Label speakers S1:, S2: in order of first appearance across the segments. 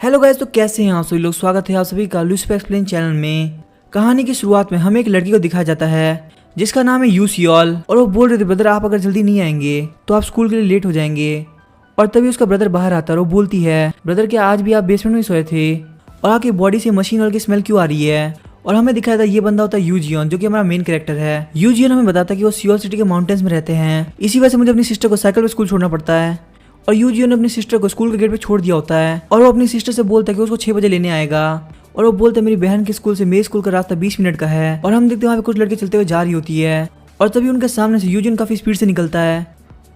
S1: Hello guys, तो कैसे हैं आप सभी लोग। स्वागत है आप सभी का लूसिफर एक्सप्लेन चैनल में। कहानी की शुरुआत में हमें एक लड़की को दिखाया जाता है जिसका नाम है यूसियोल, और वो बोल रहे थे ब्रदर आप अगर जल्दी नहीं आएंगे तो आप स्कूल के लिए लेट हो जाएंगे। और तभी उसका ब्रदर बाहर आता है और वो बोलती है ब्रदर क्या आज भी आप बेसमेंट में सोए थे और आपकी बॉडी से मशीन ऑयल की स्मेल क्यों आ रही है। और हमें दिखाया था ये बंदा होता है यूजियन, जो कि हमारा मेन कैरेक्टर है। यूजियन हमें बताता है कि वो सियोल सिटी के माउंटेन्स में रहते हैं, इसी वजह से मुझे अपनी सिस्टर को साइकिल पे स्कूल छोड़ना पड़ता है। और यूजियन ने अपनी सिस्टर को स्कूल के गेट पे छोड़ दिया होता है और वो अपनी सिस्टर से बोलता है कि उसको 6 बजे लेने आएगा। और वो बोलता है मेरी बहन के स्कूल से मेरे स्कूल का रास्ता 20 मिनट का है। और हम देखते हैं वहाँ पे कुछ लड़के चलते हुए जा रही होती है और तभी उनके सामने से यूजियन काफी स्पीड से निकलता है।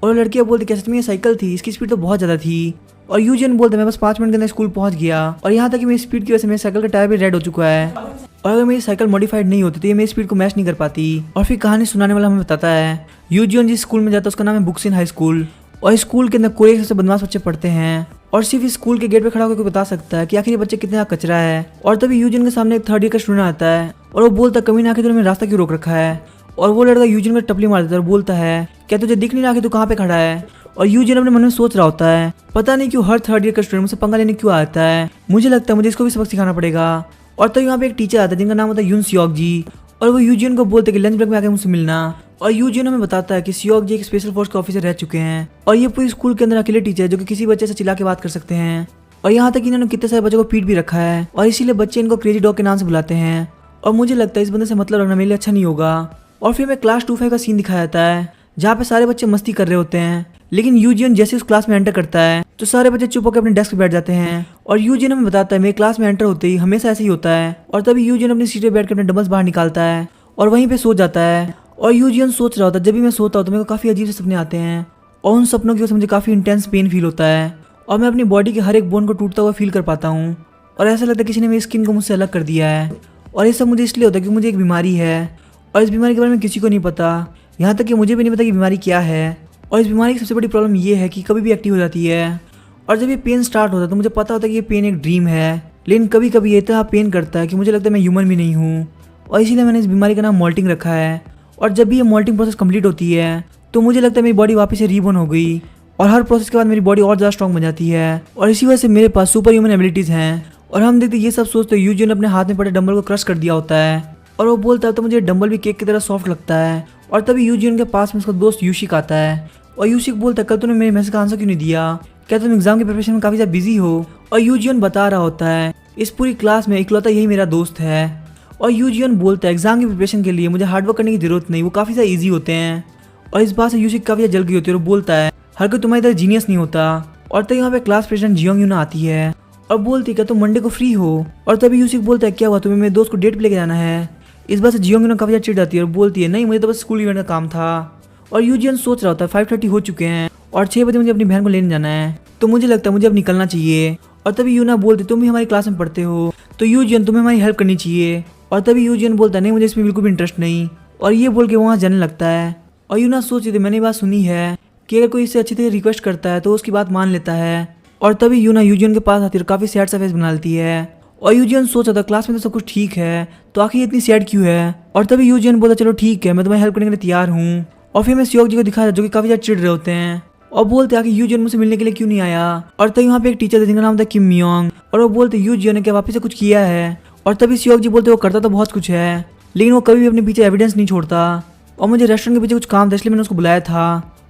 S1: और लड़कियां बोलती क्या सच में ये साइकिल थी, इसकी स्पीड तो बहुत ज्यादा थी। और यूजियन बोलते मैं बस 5 मिनट के अंदर स्कूल पहुंच गया। और यहाँ तक कि मेरी स्पीड की वजह से मेरे साइकिल का टायर भी रेड हो चुका है और अगर मेरी साइकिल मॉडिफाइड नहीं होती तो ये मेरी स्पीड को मैच नहीं कर पाती। और फिर कहानी सुनाने वाला हमें बताता है यूजियन जिस स्कूल में जाता है उसका नाम है बुक्सिन हाई स्कूल। और स्कूल के अंदर कोई सबसे बदमाश बच्चे पढ़ते हैं और सिर्फ इस स्कूल के गेट पे खड़ा होकर बता सकता है कि आखिर ये बच्चे कितना कचरा है। और तभी यूजियन के सामने एक 3rd ईयर का स्टूडेंट आता है और वो बोलता है कभी ना आखिर तूने रास्ता क्यों रोक रखा है। और वो लड़का यूजियन को टपली मार देता है और बोलता है क्या तुझे दिख नहीं रहा कि तू कहाँ पे खड़ा है। और यूजियन अपने मन में सोच रहा होता है पता नहीं क्यों हर 3rd ईयर का स्टूडेंट मुझसे पंगा लेने क्यों आता है, मुझे लगता है मुझे इसको भी सबक सिखाना पड़ेगा। और तभी यहाँ पे एक टीचर आता है जिनका नाम होता है यून सियोक जी, और वो यूजियन को बोलते कि लंच ब्रेक में आके मुझसे मिलना। और यूजियन हमें बताता है कि सियोक जी एक स्पेशल फोर्स के ऑफिसर रह चुके हैं और ये पूरी स्कूल के अंदर अकेले टीचर है जो कि किसी बच्चे से चिल्ला के बात कर सकते हैं। और यहाँ तक इन्होंने कितने सारे बच्चों को पीट भी रखा है और इसीलिए बच्चे इनको क्रेजी डॉग के नाम से बुलाते हैं। और मुझे लगता है इस बंदे से मतलब रखना मेरे लिए अच्छा नहीं होगा। और फिर हमें क्लास 25 का सीन दिखाया जाता है जहाँ पे सारे बच्चे मस्ती कर रहे होते हैं, लेकिन यूजियन जैसे उस क्लास में एंटर करता है तो सारे बच्चे चुप होकर अपने डेस्क पे बैठ जाते हैं। और यूजियन हमें बताता है मेरे क्लास में एंटर होते ही हमेशा ऐसे ही होता है। और तभी यूजियन अपनी सीट पे बैठ कर अपने डंबल्स बाहर निकालता है और वहीं पे सो जाता है। और यूजियन सोच रहा होता है जब भी मैं सोता हूँ तो मेरे को काफी अजीब से सपने आते हैं और उन सपनों की वजह से मुझे काफी इंटेंस पेन फील होता है और मैं अपनी बॉडी के हर एक बोन को टूटता हुआ फील कर पाता हूँ और ऐसा लगता है किसी ने मेरी स्किन को मुझसे अलग कर दिया है। और ये सब मुझे इसलिए होता है क्योंकि मुझे एक बीमारी है और इस बीमारी के बारे में किसी को नहीं पता, यहाँ तक कि मुझे भी नहीं पता कि बीमारी क्या है। और इस बीमारी की सबसे बड़ी प्रॉब्लम ये है कि कभी भी एक्टिव हो जाती है और जब ये पेन स्टार्ट होता है तो मुझे पता होता है कि ये पेन एक ड्रीम है, लेकिन कभी कभी ये इतना पेन करता है कि मुझे लगता है मैं ह्यूमन भी नहीं हूँ। और इसीलिए मैंने इस बीमारी का नाम मॉल्टिंग रखा है। और जब भी ये मॉल्टिंग प्रोसेस कंप्लीट होती है तो मुझे लगता है मेरी बॉडी वापस से रीबोर्न हो गई और हर प्रोसेस के बाद मेरी बॉडी और ज़्यादा स्ट्रॉन्ग बन जाती है और इसी वजह से मेरे पास सुपर ह्यूमन एबिलिटीज़ हैं। और हम देखते ये सब सोचते यूजियन अपने हाथ में पड़े डंबल को क्रश कर दिया होता है और वो बोलता है तो मुझे डंबल भी केक की तरह सॉफ्ट लगता है। और तभी यूजियन के पास में उसका दोस्त यूशिक आता है और यूशिक बोलता है कल तूने मेरे मैसेज का आंसर क्यों नहीं दिया, क्या तुम एग्जाम की प्रिपरेशन में काफ़ी ज़्यादा बिजी हो। और यूजियन बता रहा होता है इस पूरी क्लास में इकलौता यही मेरा दोस्त है। और यूजियन बोलता है एग्जाम की प्रिपरेशन के लिए मुझे हार्डवर्क करने की जरूरत नहीं, वो काफ़ी ज़्यादा ईजी होते हैं। और इस बात से यूशिक काफ़ी ज़्यादा जल गई होती है और बोलता है हर कोई तुम्हारी तरह जीनियस नहीं होता। और तभी यहाँ पे क्लास प्रेसिडेंट जियोंग यूना आती है और बोलती है क्या तुम मंडे को फ्री हो। और तभी यूशिक बोलता है क्या हुआ तुम्हें मेरे दोस्त को डेट पे लेके जाना है। इस बात से जियोंग यूना काफ़ी ज़्यादा चिढ़ जाती है और बोलती है नहीं मुझे तो बस स्कूल इवेंट का काम था। और यूजियन सोच रहा होता है 5:30 हो चुके हैं और 6 बजे मुझे अपनी बहन को लेने जाना है तो मुझे लगता है मुझे अब निकलना चाहिए। और तभी यूना बोलती तुम भी हमारी क्लास में पढ़ते हो तो यूजियन तुम्हें हमारी हेल्प करनी चाहिए। और तभी यूजियन बोलता है नहीं मुझे इसमें बिल्कुल भी इंटरेस्ट नहीं, और ये बोल के वहाँ जाने लगता है। और यूना सोच रही थी मैंने बात सुनी है कि अगर कोई इससे अच्छी तरह रिक्वेस्ट करता है तो उसकी बात मान लेता है। और तभी यूना यूजियन के पास आती है और काफ़ी सैड सा फेस बना लेती है। और यूजियन सोच रहा था क्लास में तो सब कुछ ठीक है तो आखिर ये इतनी सैड क्यों है। और तभी यूजियन बोलता चलो ठीक है मैं तुम्हें हेल्प करने के लिए तैयार हूँ। और फिर मैं सियोक जी को दिखाया जो कि काफ़ी ज़्यादा चिढ़ रहे होते हैं और बोलते हैं कि यूजियन मुझसे मिलने के लिए क्यों नहीं आया। और तभी वहाँ पे एक टीचर था जिनका नाम था किम मियोंग और वो बोलते यूजियन ने क्या वापस से कुछ किया है। और तभी सियोक जी बोलते वो करता तो बहुत कुछ है लेकिन वो कभी भी अपने पीछे एविडेंस नहीं छोड़ता और मुझे रेस्टोरेंट के पीछे कुछ काम था इसलिए मैंने उसको बुलाया था।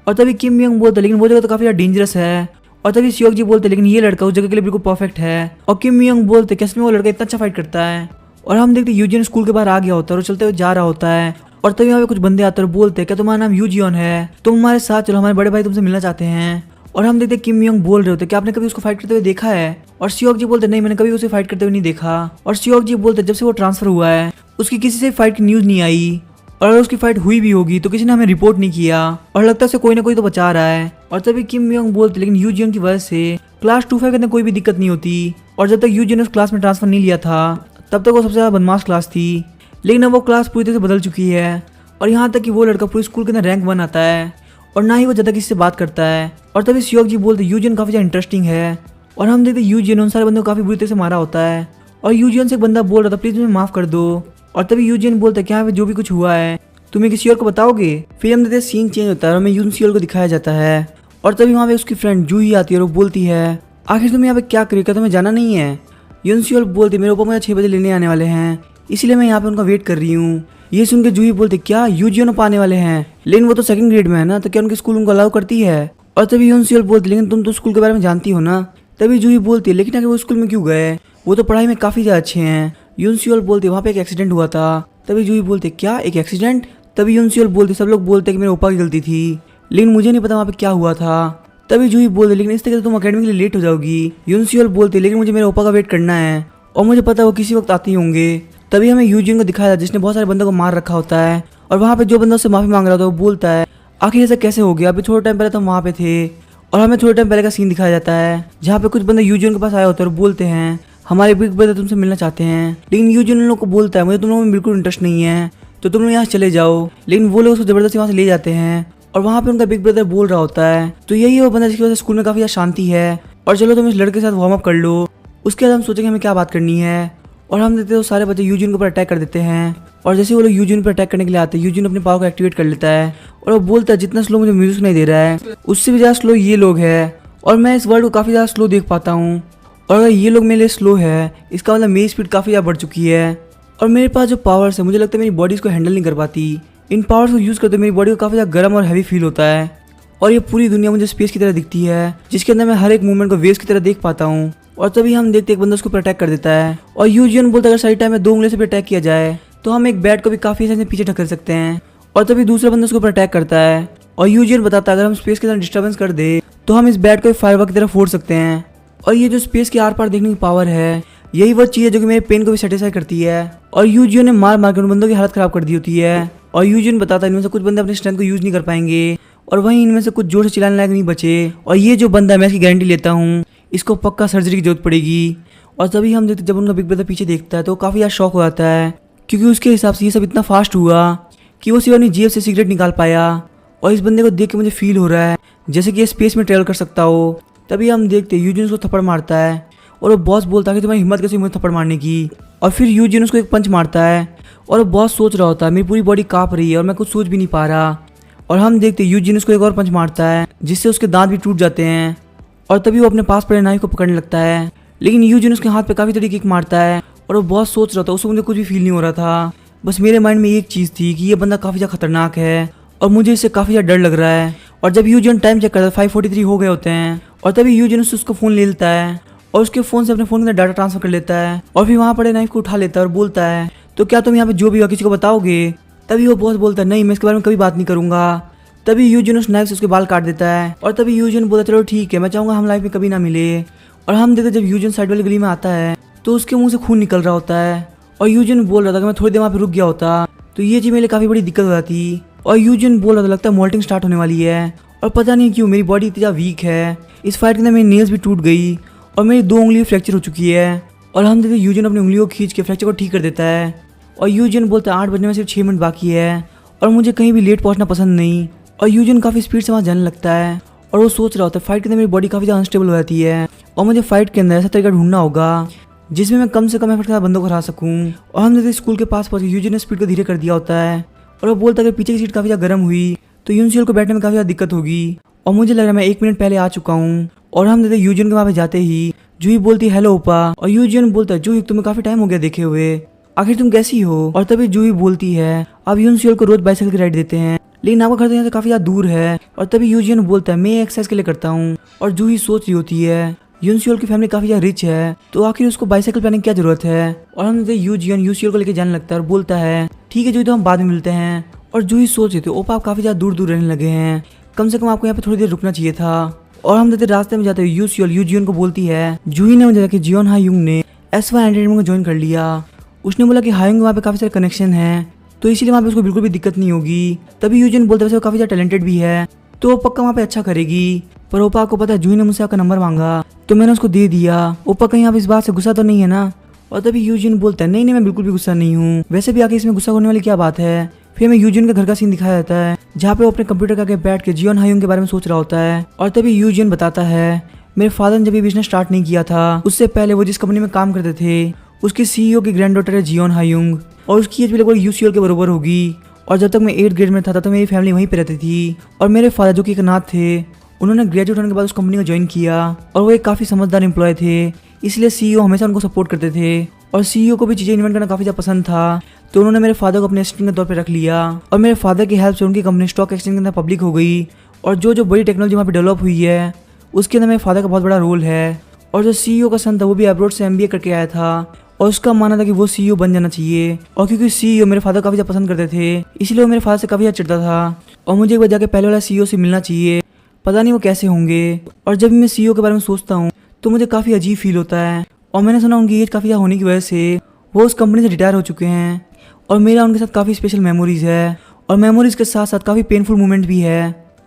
S1: और तभी किम मियोंग बोलते लेकिन वो जगह तो काफ़ी ज़्यादा डेंजरस है। और तभी सियोक जी बोलते लेकिन ये लड़का उस जगह के लिए बिल्कुल परफेक्ट है। और किम मियोंग बोलते कैसे में वो लड़का इतना अच्छा फाइट करता है। और हम देखते यूजियन स्कूल के बाहर आ गया होता है और चलते हुए जा रहा होता है। और तभी यहाँ पे कुछ बंदे आते हैं और बोलते हैं क्या तुम्हारा नाम यूजियन है, तुम हमारे साथ चलो हमारे बड़े भाई तुमसे मिलना चाहते हैं। और हम देखते किम मियोंग बोल रहे होते क्या आपने कभी उसको फाइट करते हुए देखा है। और सियोक जी बोलते नहीं मैंने कभी उसे फाइट करते हुए नहीं देखा। और सियोक जी बोलते जब से वो ट्रांसफर हुआ है उसकी किसी से फाइट की न्यूज़ नहीं आई और अगर उसकी फाइट हुई भी होगी तो किसी ने हमें रिपोर्ट नहीं किया और लगता है उसे कोई ना कोई तो बचा रहा है। और तभी किम मियोंग बोलते लेकिन यूजियन की वजह से क्लास 25 के अंदर कोई भी दिक्कत नहीं होती और जब तक यूजियन उस क्लास में ट्रांसफर नहीं लिया था तब तक वो सबसे ज़्यादा बदमाश क्लास थी, लेकिन अब वो क्लास पूरी तरह से बदल चुकी है। और यहाँ तक कि वो लड़का पूरे स्कूल के अंदर रैंक 1 आता है और ना ही वो ज़्यादा किसी से बात करता है। और तभी सियोक जी बोलते यूजियन काफ़ी ज़्यादा इंटरेस्टिंग है। और हम देखते यूजियन उन सारे बंदों को काफ़ी बुरी तरह से मारा होता है और यूजियन से एक बंदा बोल रहा था प्लीज़ मुझे माफ़ कर दो। और तभी यूजियन बोलता है क्या जो भी कुछ हुआ है तुम्हें किसी और को बताओगे। फिर हम देखते सीन चेंज होता है और हमें यून सियोल को दिखाया जाता है और तभी वहाँ पे उसकी फ्रेंड जूही आती है और वो बोलती है आखिर तुम यहाँ पे क्या करेगा, क्या तुम्हें जाना नहीं है? यूनसियोल बोलती मेरे ऊपर मुझे 6 बजे लेने आने वाले हैं, इसीलिए मैं यहाँ पे उनका वेट कर रही हूँ। ये सुन के जूही बोलते क्या यूजियन आने वाले हैं? लेकिन वो तो सेकंड ग्रेड में है ना, तो क्या उनके स्कूल उनको अलाउ करती है? और तभी यूनसियोल बोलती लेकिन तुम तो स्कूल के बारे में जानती हो ना। तभी जूही बोलती लेकिन आगे वो स्कूल में क्यों गए, वो तो पढ़ाई में काफी ज्यादा अच्छे हैं। यूनसियोल बोलती वहाँ पे एक एक्सीडेंट हुआ था। तभी जूही बोलती क्या एक एक्सीडेंट? तभी यूनसियोल बोलती सब लोग बोलते कि मेरे ओपा की गलती थी, लेकिन मुझे नहीं पता वहाँ पे क्या हुआ था। तभी जूही बोलती लेकिन इस तरह से तुम अकेडमी के लिए लेट हो जाओगी। यूनसियोल बोलती लेकिन मुझे मेरे ओपा का वेट करना है और मुझे पता है वो किसी वक्त आते ही होंगे। तभी हमें यूजिन को दिखाया जिसने बहुत सारे बंदों को मार रखा होता है और वहाँ पे जो बंदा उससे माफी मांग रहा था वो बोलता है आखिर ऐसा कैसे हो गया, अभी थोड़ा टाइम पहले तो हम वहाँ पे थे। और हमें थोड़े टाइम पहले का सीन दिखाया जाता है जहाँ पे कुछ बंदे यूजिन के पास आए होते हैं और बोलते हैं हमारे बिग ब्रदर तुमसे मिलना चाहते हैं। लेकिन यूजिन उन लोगों को बोलता है मुझे तुम लोगों में बिल्कुल इंटरेस्ट नहीं है, तो तुम लोग यहाँ चले जाओ। लेकिन वो लोग उसको जबरदस्ती वहाँ से ले जाते हैं और वहाँ पे उनका बिग ब्रदर बोल रहा होता है तो यही है वो बंदा जिसकी वजह से स्कूल में काफी ज्यादा शांति है और चलो तुम इस लड़के के साथ वार्म अप कर लो। उसके बाद हम सोचेंगे हमें क्या बात करनी है और हम देखते तो सारे बच्चे यूजिन के ऊपर अटैक कर देते हैं। और जैसे वो लोग यूजिन पर अटैक करने के लिए आते हैं यूजिन अपने पावर को एक्टिवेट कर लेता है और वो बोलता है जितना स्लो मुझे म्यूजिक नहीं दे रहा है उससे भी ज़्यादा स्लो ये लोग है और मैं इस वर्ल्ड को काफ़ी ज़्यादा स्लो देख पाता हूँ। और अगर ये लोग मेरे लिए स्लो है इसका मतलब मेरी स्पीड काफ़ी ज़्यादा बढ़ चुकी है और मेरे पास जो पावर्स है मुझे लगता है मेरी बॉडी इसको हैंडल नहीं कर पाती। इन पावर्स को यूज़ करते मेरी बॉडी को काफ़ी ज़्यादा गर्म और हैवी फील होता है और ये पूरी दुनिया मुझे स्पेस की तरह दिखती है जिसके अंदर मैं हर एक मूवमेंट को वेव्स की तरह देख पाता हूँ। और तभी हम देखते एक बंदा उसको अटैक कर देता है और यूजियन बोलता है अगर सही टाइम में 2 उंगली से भी अटैक किया जाए तो हम एक बैट को भी काफी आसानी से पीछे ढकेल सकते हैं। और तभी दूसरा बंदा उसके ऊपर अटैक करता है और यूजियन बताता है अगर हम स्पेस के अंदर डिस्टर्बेंस कर दे तो हम इस बैट को फायरवर्क की तरह फोड़ सकते हैं। और ये जो स्पेस के आर पार देखने की पावर है यही वो चीज है जो कि मेरे पेन को भी सेटिस्फाई करती है। और यूजियन ने मार मार कर उन बंदों की हालत खराब कर दी होती है और यूजियन बताता है इनमें से कुछ बंदे अपनी स्ट्रेंथ को यूज नहीं कर पाएंगे और वहीं इनमें से कुछ जोर से चिल्लाने लायक नहीं बचे। और ये जो बंदा है मैं इसकी गारंटी लेता हूँ इसको पक्का सर्जरी की जरूरत पड़ेगी। और तभी हम देखते जब उनका बिग ब्रदर पीछे देखता है तो काफ़ी ज़्यादा शॉक हो जाता है क्योंकि उसके हिसाब से ये सब इतना फास्ट हुआ कि वो सिर्फ अपनी जेब से सिगरेट निकाल पाया। और इस बंदे को देख के मुझे फील हो रहा है जैसे कि ये स्पेस में ट्रेवल कर सकता हो। तभी हम देखते यूजिन उसको थप्पड़ मारता है और वो बॉस बोलता है कि तुम्हारी हिम्मत कैसे मुझे थप्पड़ मारने की। और फिर यूजिन उसको एक पंच मारता है और वो बॉस सोच रहा होता है मेरी पूरी बॉडी काँप रही है और मैं कुछ सोच भी नहीं पा रहा। और हम देखते यूजिन उसको एक और पंच मारता है जिससे उसके दांत भी टूट जाते हैं। और तभी वो अपने पास पड़े नाइफ को पकड़ने लगता है लेकिन यूजिन उसके हाथ पे काफ़ी तरीके किक मारता है और वो बहुत सोच रहा था उसको मुझे कुछ भी फील नहीं हो रहा था। बस मेरे माइंड में एक चीज़ थी कि ये बंदा काफ़ी ज़्यादा खतरनाक है और मुझे इससे काफ़ी ज़्यादा डर लग रहा है। और जब यूजिन टाइम चेक करता है 5:43 हो गए होते हैं और तभी यूजिन उससे उसका फ़ोन ले लेता है और उसके फ़ोन से अपने फ़ोन के अंदर डाटा ट्रांसफर कर लेता है और फिर वहाँ पड़े नाइफ को उठा लेता है और बोलता है तो क्या तुम यहाँ पे जो भी हो किसी को बताओगे? तभी वो बॉस बोलता है नहीं मैं इसके बारे में कभी बात नहीं करूँगा। तभी यूजिन उस नाइफ से उसके बाल काट देता है और तभी यूजिन बोलता चलो ठीक है मैं चाहूँगा हम लाइफ में कभी ना मिले। और हम देखते जब यूजिन साइड वाली गली में आता है तो उसके मुंह से खून निकल रहा होता है और यूजिन बोल रहा था कि मैं थोड़ी देर वहाँ पे रुक गया होता तो ये चीज़ मेरे लिए काफ़ी बड़ी दिक्कत हो जाती। और यूजिन बोल रहा था लगता है मोल्टिंग स्टार्ट होने वाली है और पता नहीं क्यों मेरी बॉडी इतनी ज़्यादा वीक है। इस फाइट के अंदर मेरी नेल्स भी टूट गई और मेरी 2 उंगली फ्रैक्चर हो चुकी है। और हम देखते यूजिन अपनी उंगलियों को खींच के फ्रैक्चर को ठीक कर देता है और यूजिन बोलता है 8 बजने में सिर्फ 6 मिनट बाकी है और मुझे कहीं भी लेट पहुँचना पसंद नहीं। और यूजिन काफ़ी स्पीड से वहाँ जाने लगता है और वो सोच रहा होता है फाइट के अंदर मेरी बॉडी काफ़ी ज़्यादा अनस्टेबल हो जाती है और मुझे फाइट के अंदर ऐसा तरीका ढूंढना होगा जिसमें मैं कम से कम एफर्ट के साथ बंदों को हरा सकूं। और हम जैसे स्कूल के पास पहुंच यूजिन ने स्पीड को धीरे कर दिया होता है और वो बोलता है कि पीछे की सीट काफ़ी ज़्यादा गर्म हुई तो यूनसियल को बैठने में काफ़ी ज़्यादा दिक्कत होगी और मुझे लग रहा है मैं 1 मिनट पहले आ चुका हूँ। और हम जैसे यूजिन के वहाँ पे जाते ही जूही बोलती है हेलो ओपा और यूजिन बोलता है जूही तुम्हें काफ़ी टाइम हो गया देखे हुए, आखिर तुम कैसी हो? और तभी जूही बोलती है अब यूनसियल को रोज बाइसाइकिल की राइड देते हैं लेकिन आपका घर तो यहाँ से काफ़ी ज़्यादा दूर है। और तभी यूजिन बोलता है मैं एक्सरसाइज के लिए करता हूँ। और जूही सोच रही होती है यूनसियल की फैमिली काफ़ी ज़्यादा रिच है तो आखिर उसको बाइसाइकिल पहनने की क्या जरूरत है। और हम यूजिन यूसीएल को लेकर जाने लगता है और बोलता है ठीक है जूही तो हम बाद में मिलते हैं। और जूही सोच रही थी ओपा आप काफ़ी ज़्यादा दूर दूर रहने लगे हैं, कम से कम आपको यहाँ पे थोड़ी देर रुकना चाहिए था। और हम देखते रास्ते में जाते हुए यूजिन को बोलती है जूही ने मुझे कि जियोन हायुंग ने S1 एंटरटेनमेंट को ज्वाइन कर लिया। उसने बोला कि हायुंग वहाँ पे काफ़ी सारे कनेक्शन है तो इसीलिए वहाँ पे उसको बिल्कुल भी दिक्कत नहीं होगी। तभी यूजिन बोलते वैसे वो काफ़ी ज़्यादा टैलेंटेड भी है तो वो पक्का वहाँ पे अच्छा करेगी। पर ओपा को पता है जूही ने मुझसे आपका नंबर मांगा तो मैंने उसको दे दिया। ओपा कहीं आप इस बात से गुस्सा तो नहीं है ना? और तभी यूजिन बोलता है नहीं नहीं मैं बिल्कुल भी गुस्सा नहीं हूँ, वैसे भी आगे इसमें गुस्सा होने वाली क्या बात है। फिर हमें यूजिन के घर का सीन दिखाया जाता है जहाँ पे वो अपने कंप्यूटर के आगे बैठ के जियोन हायुंग के बारे में सोच रहा होता है। और तभी यूजिन बताता है मेरे फादर ने जब ये बिजनेस स्टार्ट नहीं किया था उससे पहले वो जिस कंपनी में काम करते थे उसके सीईओ की ग्रैंड डॉटर है जियोन हायुंग और उसकी एज भी लगभग यूसीएल के बराबर होगी। और जब तक मैं 8th ग्रेड में था तो मेरी फैमिली वहीं पे रहती थी और मेरे फादर जो कि एक अनाथ थे उन्होंने ग्रेजुएट होने के बाद उस कंपनी को ज्वाइन किया और वो एक काफ़ी समझदार एम्प्लॉय थे, इसलिए सीईओ हमेशा उनको सपोर्ट करते थे और सीईओ को भी चीज़ें इन्वेंट करना काफ़ी ज़्यादा पसंद था। तो उन्होंने मेरे फादर को अपने असिस्टेंट के तौर पर रख लिया और मेरे फादर की हेल्प से उनकी कंपनी स्टॉक एक्सचेंज के अंदर पब्लिक हो गई और जो बड़ी टेक्नोलॉजी वहाँ पर डेवलप हुई है उसके अंदर मेरे फादर का बहुत बड़ा रोल है। और जो सीईओ का सन था वो भी अब्रॉड से एमबीए करके आया था और उसका मानना था कि वो सीईओ बन जाना चाहिए। और क्योंकि सीईओ मेरे फादर काफ़ी ज़्यादा पसंद करते थे इसलिए वो मेरे फादर से काफ़ी ज़्यादा चिढ़ता था और मुझे एक बार जाके पहले वाला सीईओ से मिलना चाहिए, पता नहीं वो कैसे होंगे। और जब मैं सीईओ के बारे में सोचता हूँ तो मुझे काफ़ी अजीब फील होता है और मैंने सुना उनकी एज काफ़ी ज़्यादा होने की वजह से वो उस कंपनी से रिटायर हो चुके हैं और मेरा उनके साथ काफ़ी स्पेशल मेमोरीज है और मेमोरीज के साथ साथ काफ़ी पेनफुल मोमेंट भी है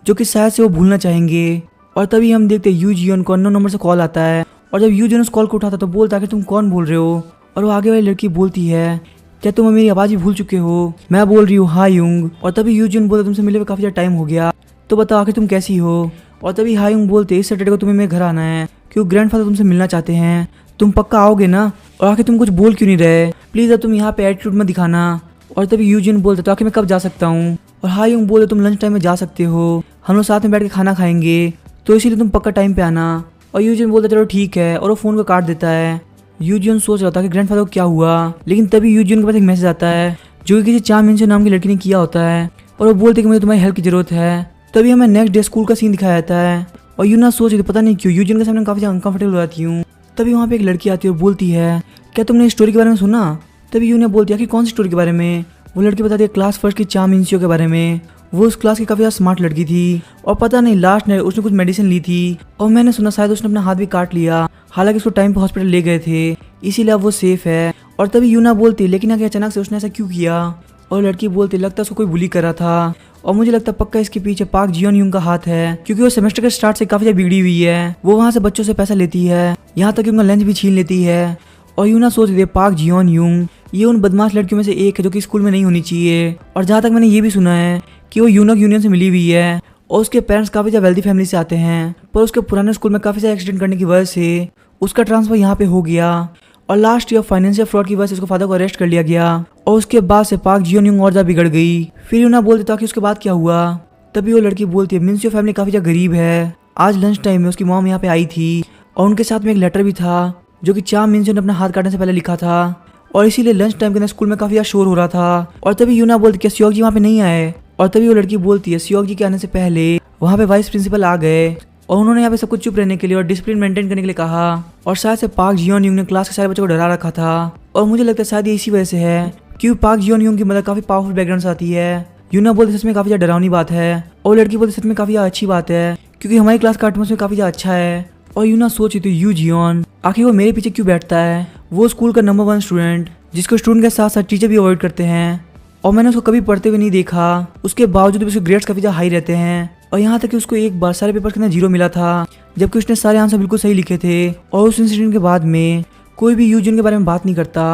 S1: जो कि शायद से वो भूलना चाहेंगे। और तभी हम देखते हैं यू जियोन को अननोन नंबर से कॉल आता है और जब यू जियोन उस कॉल को उठाता तो बोलता है कि तुम कौन बोल रहे हो। और वो आगे वाली लड़की बोलती है क्या तुम मेरी आवाज़ भी भूल चुके हो, मैं बोल रही हूँ हाई यूंग। और तभी यू जियोन बोलता तुमसे मिले हुए काफ़ी ज़्यादा टाइम हो गया तो बताओ आखिर तुम कैसी हो। और तभी हाई यूंग बोलते इस सैटरडे को तुम्हें मेरे घर आना है क्योंकि ग्रैंडफादर तुमसे मिलना चाहते हैं, तुम पक्का आओगे ना। और आखिर तुम कुछ बोल क्यों नहीं रहे, प्लीज़ अब तुम यहाँ पे एटीट्यूड मत दिखाना। और तभी यू जियोन बोलते तो आखिर मैं कब जा सकता हूँ। और हाई यूंग बोलते तुम लंच टाइम में जा सकते हो, हम लोग साथ में बैठ के खाना खाएंगे तो इसीलिए तुम पक्का टाइम पे आना। और यू जियोन बोलता चलो ठीक है और वो फ़ोन को काट देता है। यू जियोन सोच रहा था कि ग्रैंडफादर को क्या हुआ, लेकिन तभी यू जियोन के पास एक मैसेज आता है जो कि किसी चा मिनसे नाम की लड़की ने किया होता है और वो बोलते कि मुझे तुम्हारी हेल्प की जरूरत है। तभी हमें नेक्स्ट डे स्कूल का सीन दिखाया जाता है और यूना सोच रही थी पता नहीं क्यों यू जियोन के सामने काफ़ी अनकंफर्टेबल हो जाती हूँ। तभी वहाँ पे एक लड़की आती है और बोलती है क्या तुमने इस स्टोरी के बारे में सुना। तभी यूना बोलती है कि कौन सी स्टोरी के बारे में। वो लड़की बताती है क्लास फर्स्ट की चा मिनसियो के बारे में। वो उस क्लास की काफ़ी ज़्यादा स्मार्ट लड़की थी और पता नहीं लास्ट नाइट उसने कुछ मेडिसिन ली थी और मैंने सुना शायद उसने अपना हाथ भी काट लिया, हालांकि उसको टाइम पे हॉस्पिटल ले गए थे इसीलिए अब वो सेफ है। और तभी यूना बोलती लेकिन आगे अचानक से उसने ऐसा क्यों किया। और लड़की बोलती लगता उसको कोई बुली कर रहा था और मुझे लगता पक्का इसके पीछे पार्क जियोन यूंग का हाथ है क्योंकि वो सेमेस्टर के स्टार्ट से काफ़ी ज़्यादा बिगड़ी हुई है। वो वहाँ से बच्चों से पैसा लेती है, यहाँ तक कि उनका लंच भी छीन लेती है। और यूना सोच रही है पार्क जियोन यूंग ये उन बदमाश लड़कियों में से एक है जो कि स्कूल में नहीं होनी चाहिए। और जहाँ तक मैंने ये भी सुना है कि वो यूनक यूनियन से मिली हुई है और उसके पेरेंट्स काफ़ी ज़्यादा वेल्दी फैमिली से आते हैं, पर उसके पुराने स्कूल में काफ़ी ज़्यादा एक्सीडेंट करने की वजह से उसका ट्रांसफर यहाँ पे हो गया और लास्ट ईयर फाइनेंशियल फ्रॉड की वजह से उसके फादर को अरेस्ट कर लिया गया। और उसके बाद से पार्क जियोन यूंग और ज़्यादा बिगड़ गई। फिर यूना बोलती था कि उसके बाद क्या हुआ। तभी वो लड़की बोलती है मिनसियो फैमिली काफ़ी ज़्यादा गरीब है, आज लंच टाइम में उसकी मॉम यहाँ पे आई थी और उनके साथ में एक लेटर भी था जो कि चा मिनसियो ने अपना हाथ काटने से पहले लिखा था और इसीलिए लंच टाइम के अंदर स्कूल में काफ़ी ज़्यादा शोर हो रहा था। और तभी यूना बोलती क्या सियोक जी वहाँ पे नहीं आए। और तभी वो लड़की बोलती है सियोक जी के आने से पहले वहाँ पे वाइस प्रिंसिपल आ गए और उन्होंने यहाँ पे सब कुछ चुप रहने के लिए और डिसिप्लिन मेंटेन करने के लिए कहा। और शायद से पार्क जियोन यूंग ने क्लास के सारे बच्चों को डरा रखा था और मुझे लगता है शायद ये इसी वजह से है क्योंकि पार्क जियोन यूंग की मदद काफ़ी पावरफुल बैकग्राउंड से आती है। यूना बोलते सच में काफ़ी ज़्यादा डरावनी बात है और लड़की बोलती सच में काफ़ी ज़्यादा अच्छी बात है क्योंकि हमारी क्लास का एटमॉस्फेयर काफ़ी ज़्यादा अच्छा है। और यूना सोची तो यू जियोन आखिर वो मेरे पीछे क्यों बैठता है, वो स्कूल का नंबर 1 स्टूडेंट जिसको स्टूडेंट के साथ साथ टीचर भी अवॉइड करते हैं और मैंने उसको कभी पढ़ते हुए नहीं देखा, उसके बावजूद भी उसके ग्रेड्स काफ़ी ज़्यादा हाई रहते हैं। और यहाँ तक कि उसको एक बार सारे पेपर के अंदर 0 मिला था जबकि उसने सारे आंसर बिल्कुल सही लिखे थे। और उस इंसिडेंट के बाद में कोई भी यू जियोन के बारे में बात नहीं करता।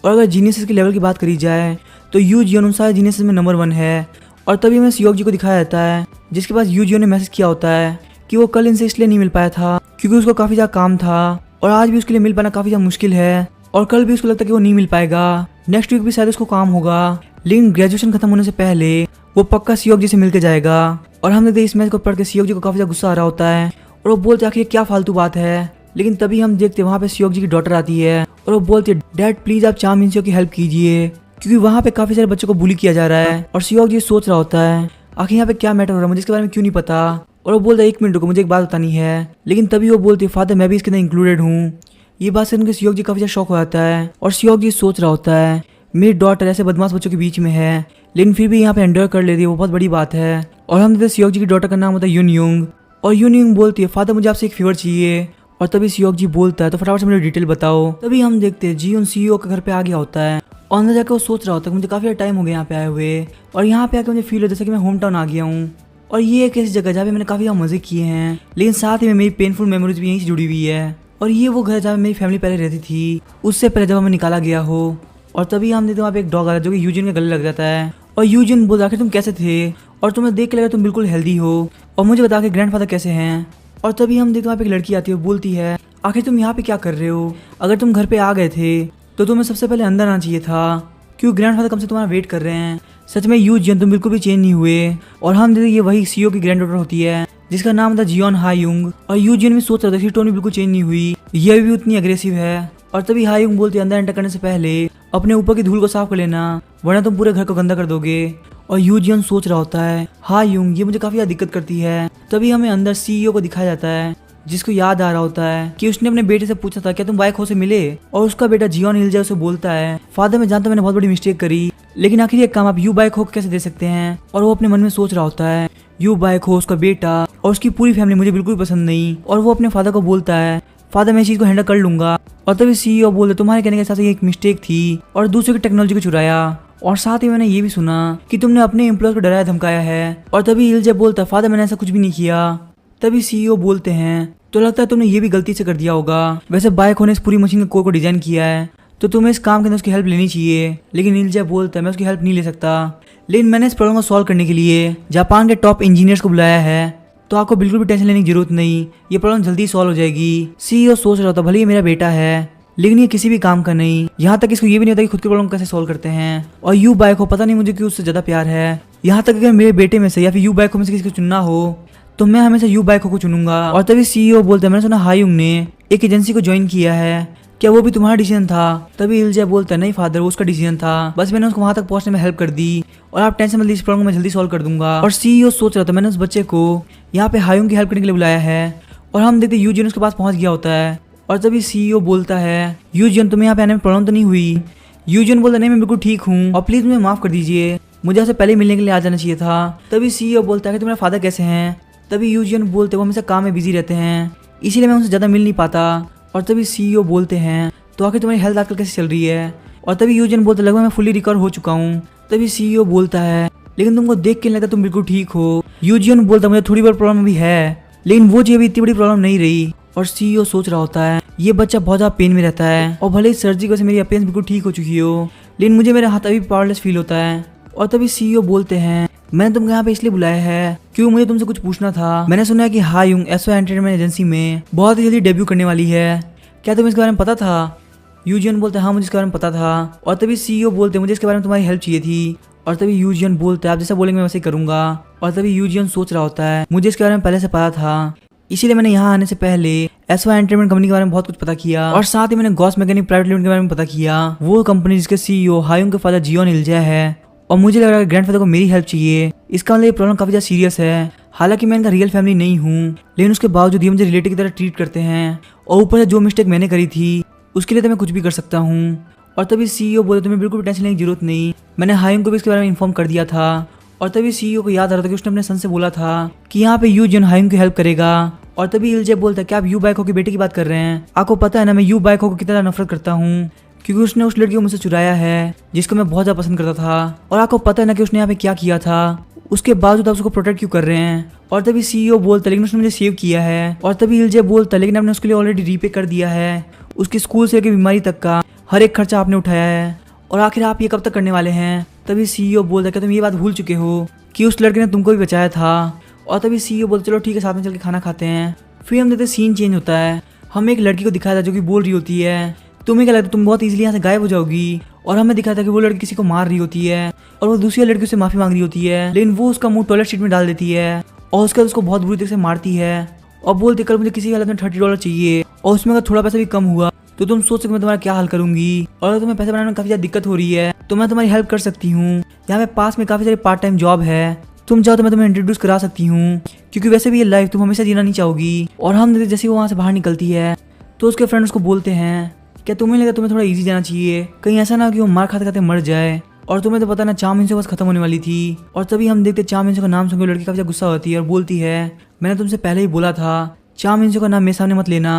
S1: और अगर जीनियस के लेवल की बात करी जाए तो यू जियोन उन सारे जीनियस में नंबर 1 है। और तभी हमें सियोक जी को दिखाया जाता है जिसके पास यू जियोन ने मैसेज किया होता है कि वो कल इनसे इसलिए नहीं मिल पाया था क्योंकि उसको काफ़ी ज़्यादा काम था और आज भी उसके लिए मिल पाना काफ़ी ज़्यादा मुश्किल है और कल भी उसको लगता है कि वो नहीं मिल पाएगा, नेक्स्ट वीक भी शायद उसको काम होगा, लेकिन ग्रेजुएशन खत्म होने से पहले वो पक्का सियोक जी से मिल के जाएगा। और हम देखते इस मैच को पढ़ के सियोक जी को काफ़ी ज़्यादा गुस्सा आ रहा होता है और वो बोलते आखिर क्या फालतू बात है। लेकिन तभी हम देखते वहाँ पे सियोक जी की डॉटर आती है और वो बोलती है डैड प्लीज़ आप चा मिनसियो की हेल्प कीजिए क्योंकि वहाँ पे काफ़ी सारे बच्चों को बुली किया जा रहा है। और सियोक जी सोच रहा होता है आखिर यहाँ पे क्या मैटर हो रहा है, मुझे इसके बारे में क्यों नहीं पता। और वो बोलता है 1 मिनट रुको मुझे एक बात बतानी है। लेकिन तभी वो बोलती है फादर मैं भी इसके अंदर इंक्लूडेड हूँ। ये बात सुनकर सियोक जी काफ़ी ज़्यादा शॉक हो जाता है और सियोक जी सोच रहा होता है मेरी डॉटर ऐसे बदमाश बच्चों के बीच में है लेकिन फिर भी यहाँ पे एंडोर कर लेती है, वो बहुत बड़ी बात है। और हम देखते सियोक जी की डॉटर का नाम होता है यून यूंग और यून यूंग बोलती है फादर मुझे आपसे एक फेवर चाहिए। और तभी सियोक जी बोलता है तो फटाफट से मुझे डिटेल बताओ। तभी हम देखते हैं जीयून सीईओ के घर पे आ गया होता है और अंदर जाकर वो सोच रहा होता है मुझे काफ़ी टाइम हो गया यहाँ पे आए हुए और यहाँ पे आकर मुझे फील होता है जैसे कि मैं होम टाउन आ गया हूँ। और ये एक ऐसी जगह जहाँ पे मैंने काफ़ी ज़्यादा मज़े किए हैं लेकिन साथ ही में मेरी पेनफुल मेमोरीज भी यहीं से जुड़ी हुई है। और ये वो घर जहाँ मेरी फैमिली पहले रहती थी उससे पहले जब हमें निकाला गया हो। और तभी हम देखते वहाँ पे एक डॉग आ रहा है जो कि यूजिन के गले लग जाता है और यूजिन बोल आखिर तुम कैसे थे और तुम्हें देख के लगा तुम बिल्कुल हेल्दी हो और मुझे बता के ग्रैंडफादर कैसे हैं। और तभी हम देखते वहाँ पे एक लड़की आती है बोलती है आखिर तुम यहाँ पे क्या कर रहे हो, अगर तुम घर पे आ गए थे तो तुम्हें सबसे पहले अंदर आना चाहिए था क्यों ग्रैंडफादर कम से तुम्हारा वेट कर रहे हैं। सच में यूजिन तुम बिल्कुल भी चेंज नहीं हुए। और हम देखते ये वही सीईओ की ग्रैंड डॉटर होती है जिसका नाम था जियोन हायुंग। और यू जियोन भी सोच रहा था कि टोन बिल्कुल चेंज नहीं हुई, ये भी उतनी अग्रेसिव है। और तभी हायुंग बोलती अंदर एंटर करने से पहले अपने ऊपर की धूल को साफ कर लेना, वरना तुम पूरे घर को गंदा कर दोगे। और यू जियोन सोच रहा होता है हायुंग ये मुझे काफी ज्यादा दिक्कत करती है। तभी हमें अंदर सीईओ को दिखाया जाता है, जिसको याद आ रहा होता है कि उसने अपने बेटे से पूछा था क्या तुम बाइक हो से मिले। और उसका बेटा जियोन इल्जा उसे बोलता है फादर मैं जानता हूं मैंने बहुत बड़ी मिस्टेक करी, लेकिन आखिर ये काम आप यू बाइक हो कैसे दे सकते हैं। और वो अपने मन में सोच रहा होता है यू बाइक हो, उसका बेटा और उसकी पूरी फैमिली मुझे बिल्कुल पसंद नहीं। और वो अपने फादर को बोलता है फादर मैं इस चीज को हैंडल कर लूंगा। और तभी सीईओ बोलते तुम्हारे कहने के साथ ये एक मिस्टेक थी और दूसरे की टेक्नोलॉजी को चुराया। और साथ ही मैंने ये भी सुना कि तुमने अपने एम्प्लॉय को डराया धमकाया है। और तभी इल्जा बोलता है फादर मैंने ऐसा कुछ भी नहीं किया। तभी सीईओ बोलते हैं तो लगता है तुमने ये भी गलती से कर दिया होगा। वैसे बाइक होने इस पूरी मशीन के कोर को डिजाइन किया है तो तुम्हें इस काम के अंदर उसकी हेल्प लेनी चाहिए। लेकिन इल्जा बोलता है मैं उसकी हेल्प नहीं ले सकता, लेकिन मैंने इस प्रॉब्लम को सॉल्व करने के लिए जापान के टॉप इंजीनियर्स को बुलाया है, तो आपको बिल्कुल भी टेंशन लेने की जरूरत नहीं, ये प्रॉब्लम जल्दी सॉल्व हो जाएगी। सीईओ सोच रहा था भले ये मेरा बेटा है लेकिन ये किसी भी काम का नहीं, यहाँ तक इसको ये भी नहीं होता कि खुद की प्रॉब्लम कैसे सॉल्व करते हैं। और यू बाइक हो पता नहीं मुझे क्यों उससे ज्यादा प्यार है, यहाँ तक अगर मेरे बेटे में से या फिर यू बाइक हो में से किसी को चुनना हो तो मैं हमेशा यू बाइक को चुनूंगा। और तभी सीईओ बोलते हैं मैंने सुना हायुंग ने एक एजेंसी को ज्वाइन किया है, क्या वो भी तुम्हारा डिसीजन था। तभी इल्जा बोलता है नहीं फादर वो उसका डिसीजन था, बस मैंने उसको वहां तक पहुंचने में हेल्प कर दी और आप टेंशन मत लीजिए इस प्रॉब्लम को मैं जल्दी सॉल्व कर दूंगा। और सीईओ सोच रहा था मैंने उस बच्चे को यहाँ पे हायुंग की हेल्प करने के लिए बुलाया है। और हम देखते यू जियोन उसके पास पहुंच गया होता है। और तभी सीईओ बोलता है यू जियोन तुम्हें यहाँ पे आने में प्रॉब्लम तो नहीं हुई। यू जियोन बोलता नहीं मैं बिल्कुल ठीक हूँ और प्लीज मुझे माफ कर दीजिए, मुझे आपसे पहले मिलने के लिए आ जाना चाहिए था। तभी सीईओ बोलता है कि तुम्हारे फादर कैसे हैं। तभी यू जियोन बोलते वो हमेशा काम में बिजी रहते हैं इसीलिए मैं उनसे ज्यादा मिल नहीं पाता। और तभी सीईओ बोलते हैं तो आखिर तुम्हारी हेल्थ आजकल कैसे चल रही है। और तभी यू जियोन बोलते लगभग मैं फुली रिकवर हो चुका हूँ। तभी सीईओ बोलता है लेकिन तुमको देख के लगता तुम बिल्कुल ठीक हो। यू जियोन बोलता मुझे थोड़ी बहुत प्रॉब्लम भी है लेकिन वो चीज भी इतनी बड़ी प्रॉब्लम नहीं रही। और सीईओ सोच रहा होता है ये बच्चा बहुत ज्यादा पेन में रहता है और भले ही सर्जरी की वजह से मेरी अपेयरेंस बिल्कुल ठीक हो चुकी हो लेकिन मुझे मेरे हाथ अभी पावरलेस फील होता है। और तभी सीईओ बोलते हैं मैंने तुमको यहाँ पे इसलिए बुलाया है क्योंकि मुझे तुमसे कुछ पूछना था। मैंने सुना है कि हायुंग एसओ एंटरटेनमेंट एजेंसी में बहुत ही जल्दी डेब्यू करने वाली है, क्या तुम्हें इसके बारे में पता था। यू जियोन बोलते हाँ मुझे इसके बारे में पता था। और तभी सीईओ बोलते मुझे इसके बारे में तुम्हारी हेल्प चाहिए थी। और तभी यू जियोन बोलते आप जैसा बोलेंगे मैं वैसे ही करूंगा। और तभी यू जियोन सोच रहा होता है मुझे इसके बारे में पहले से पता था, इसीलिए मैंने यहाँ आने से पहले एसओ एंटरटेनमेंट कंपनी के बारे में बहुत कुछ पता किया और साथ ही मैंने गॉस मैकेनिक प्राइवेट लिमिटेड के बारे में पता किया। वो कंपनी जिसके सीईओ हायुंग के फादर जियोन इल्जा है और मुझे लग रहा है ग्रैंडफादर को मेरी हेल्प चाहिए। इसका मतलब ये प्रॉब्लम काफी ज्यादा सीरियस है। हालांकि मैं इनका रियल फैमिली नहीं हूँ लेकिन उसके बावजूद ये मुझे रिलेटिव की तरह ट्रीट करते हैं और ऊपर से जो मिस्टेक मैंने करी थी उसके लिए तो मैं कुछ भी कर सकता हूँ। और तभी सीईओ बोले तुम्हें बिल्कुल भी टेंशन लेने की जरूरत नहीं, मैंने हायुंग को भी इसके बारे में इन्फॉर्म कर दिया था। और तभी सीईओ को याद आ रहा था कि उसने अपने सन से बोला था कि यहाँ पे यू जियोन हायुंग की हेल्प करेगा। और तभी इल्जा बोलता है क्या आप यू बाइक हो के बेटे की बात कर रहे हैं, आपको पता है ना मैं यू बाइक हो को कितना नफरत करता हूँ क्योंकि उसने उस लड़की को मुझसे चुराया है जिसको मैं बहुत ज्यादा पसंद करता था। और आपको पता है ना कि उसने यहाँ पे क्या किया था, उसके बावजूद आप उसको प्रोटेक्ट क्यों कर रहे हैं। और तभी सीईओ बोलता लेकिन उसने मुझे सेव किया है। और तभी इल्जा बोलता लेकिन आपने उसके लिए ऑलरेडी रीपे कर दिया है, उसकी स्कूल से लेकर बीमारी तक का हर एक खर्चा आपने उठाया है और आखिर आप ये कब तक करने वाले हैं। तभी सीईओ बोलता क्या तुम ये बात भूल चुके हो कि उस लड़के ने तुमको भी बचाया था। और तभी सीईओ बोलता चलो ठीक है साथ में चल के खाना खाते हैं। फिर हम देखते सीन चेंज होता है, हमें एक लड़की को दिखाया था जो कि बोल रही होती है तुम्हें क्या लगता है तुम बहुत इजीली यहाँ से गायब हो जाओगी। और हमें दिखाया था कि वो लड़की किसी को मार रही होती है और वो दूसरी लड़की से माफी मांग रही होती है लेकिन वो उसका मुंह टॉयलेट सीट में डाल देती है और उसके बाद उसको बहुत बुरी तरह से मारती है और बोलती कल मुझे किसी हालत में $30 चाहिए और उसमें अगर थोड़ा पैसा भी कम हुआ तो तुम सोच सकते मैं तुम्हारा क्या हाल करूंगी और अगर तुम्हें पैसे बनाने में काफी ज्यादा दिक्कत हो रही है तो मैं तुम्हारी हेल्प कर सकती हूँ। यहाँ पे पास में काफी सारी पार्ट टाइम जॉब है, तुम चाहो तो मैं तुम्हें इंट्रोड्यूस करा सकती हूँ क्योंकि वैसे भी ये लाइफ तुम हमेशा जीना नहीं चाहोगी। और हम जैसे वो वहाँ से बाहर निकलती है तो उसके फ्रेंड उसको बोलते हैं क्या तुम्हें लगा तुम्हें थोड़ा इजी जाना चाहिए, कहीं ऐसा ना कि वो मार खाते खाते मर जाए। और तुम्हें तो पता ना चाम से बस खत्म होने वाली थी। और तभी हम देखते चाम का नाम सुनकर लड़की काफी गुस्सा होती है और बोलती है मैंने तुमसे पहले ही बोला था चाम का नाम मेरे सामने मत लेना।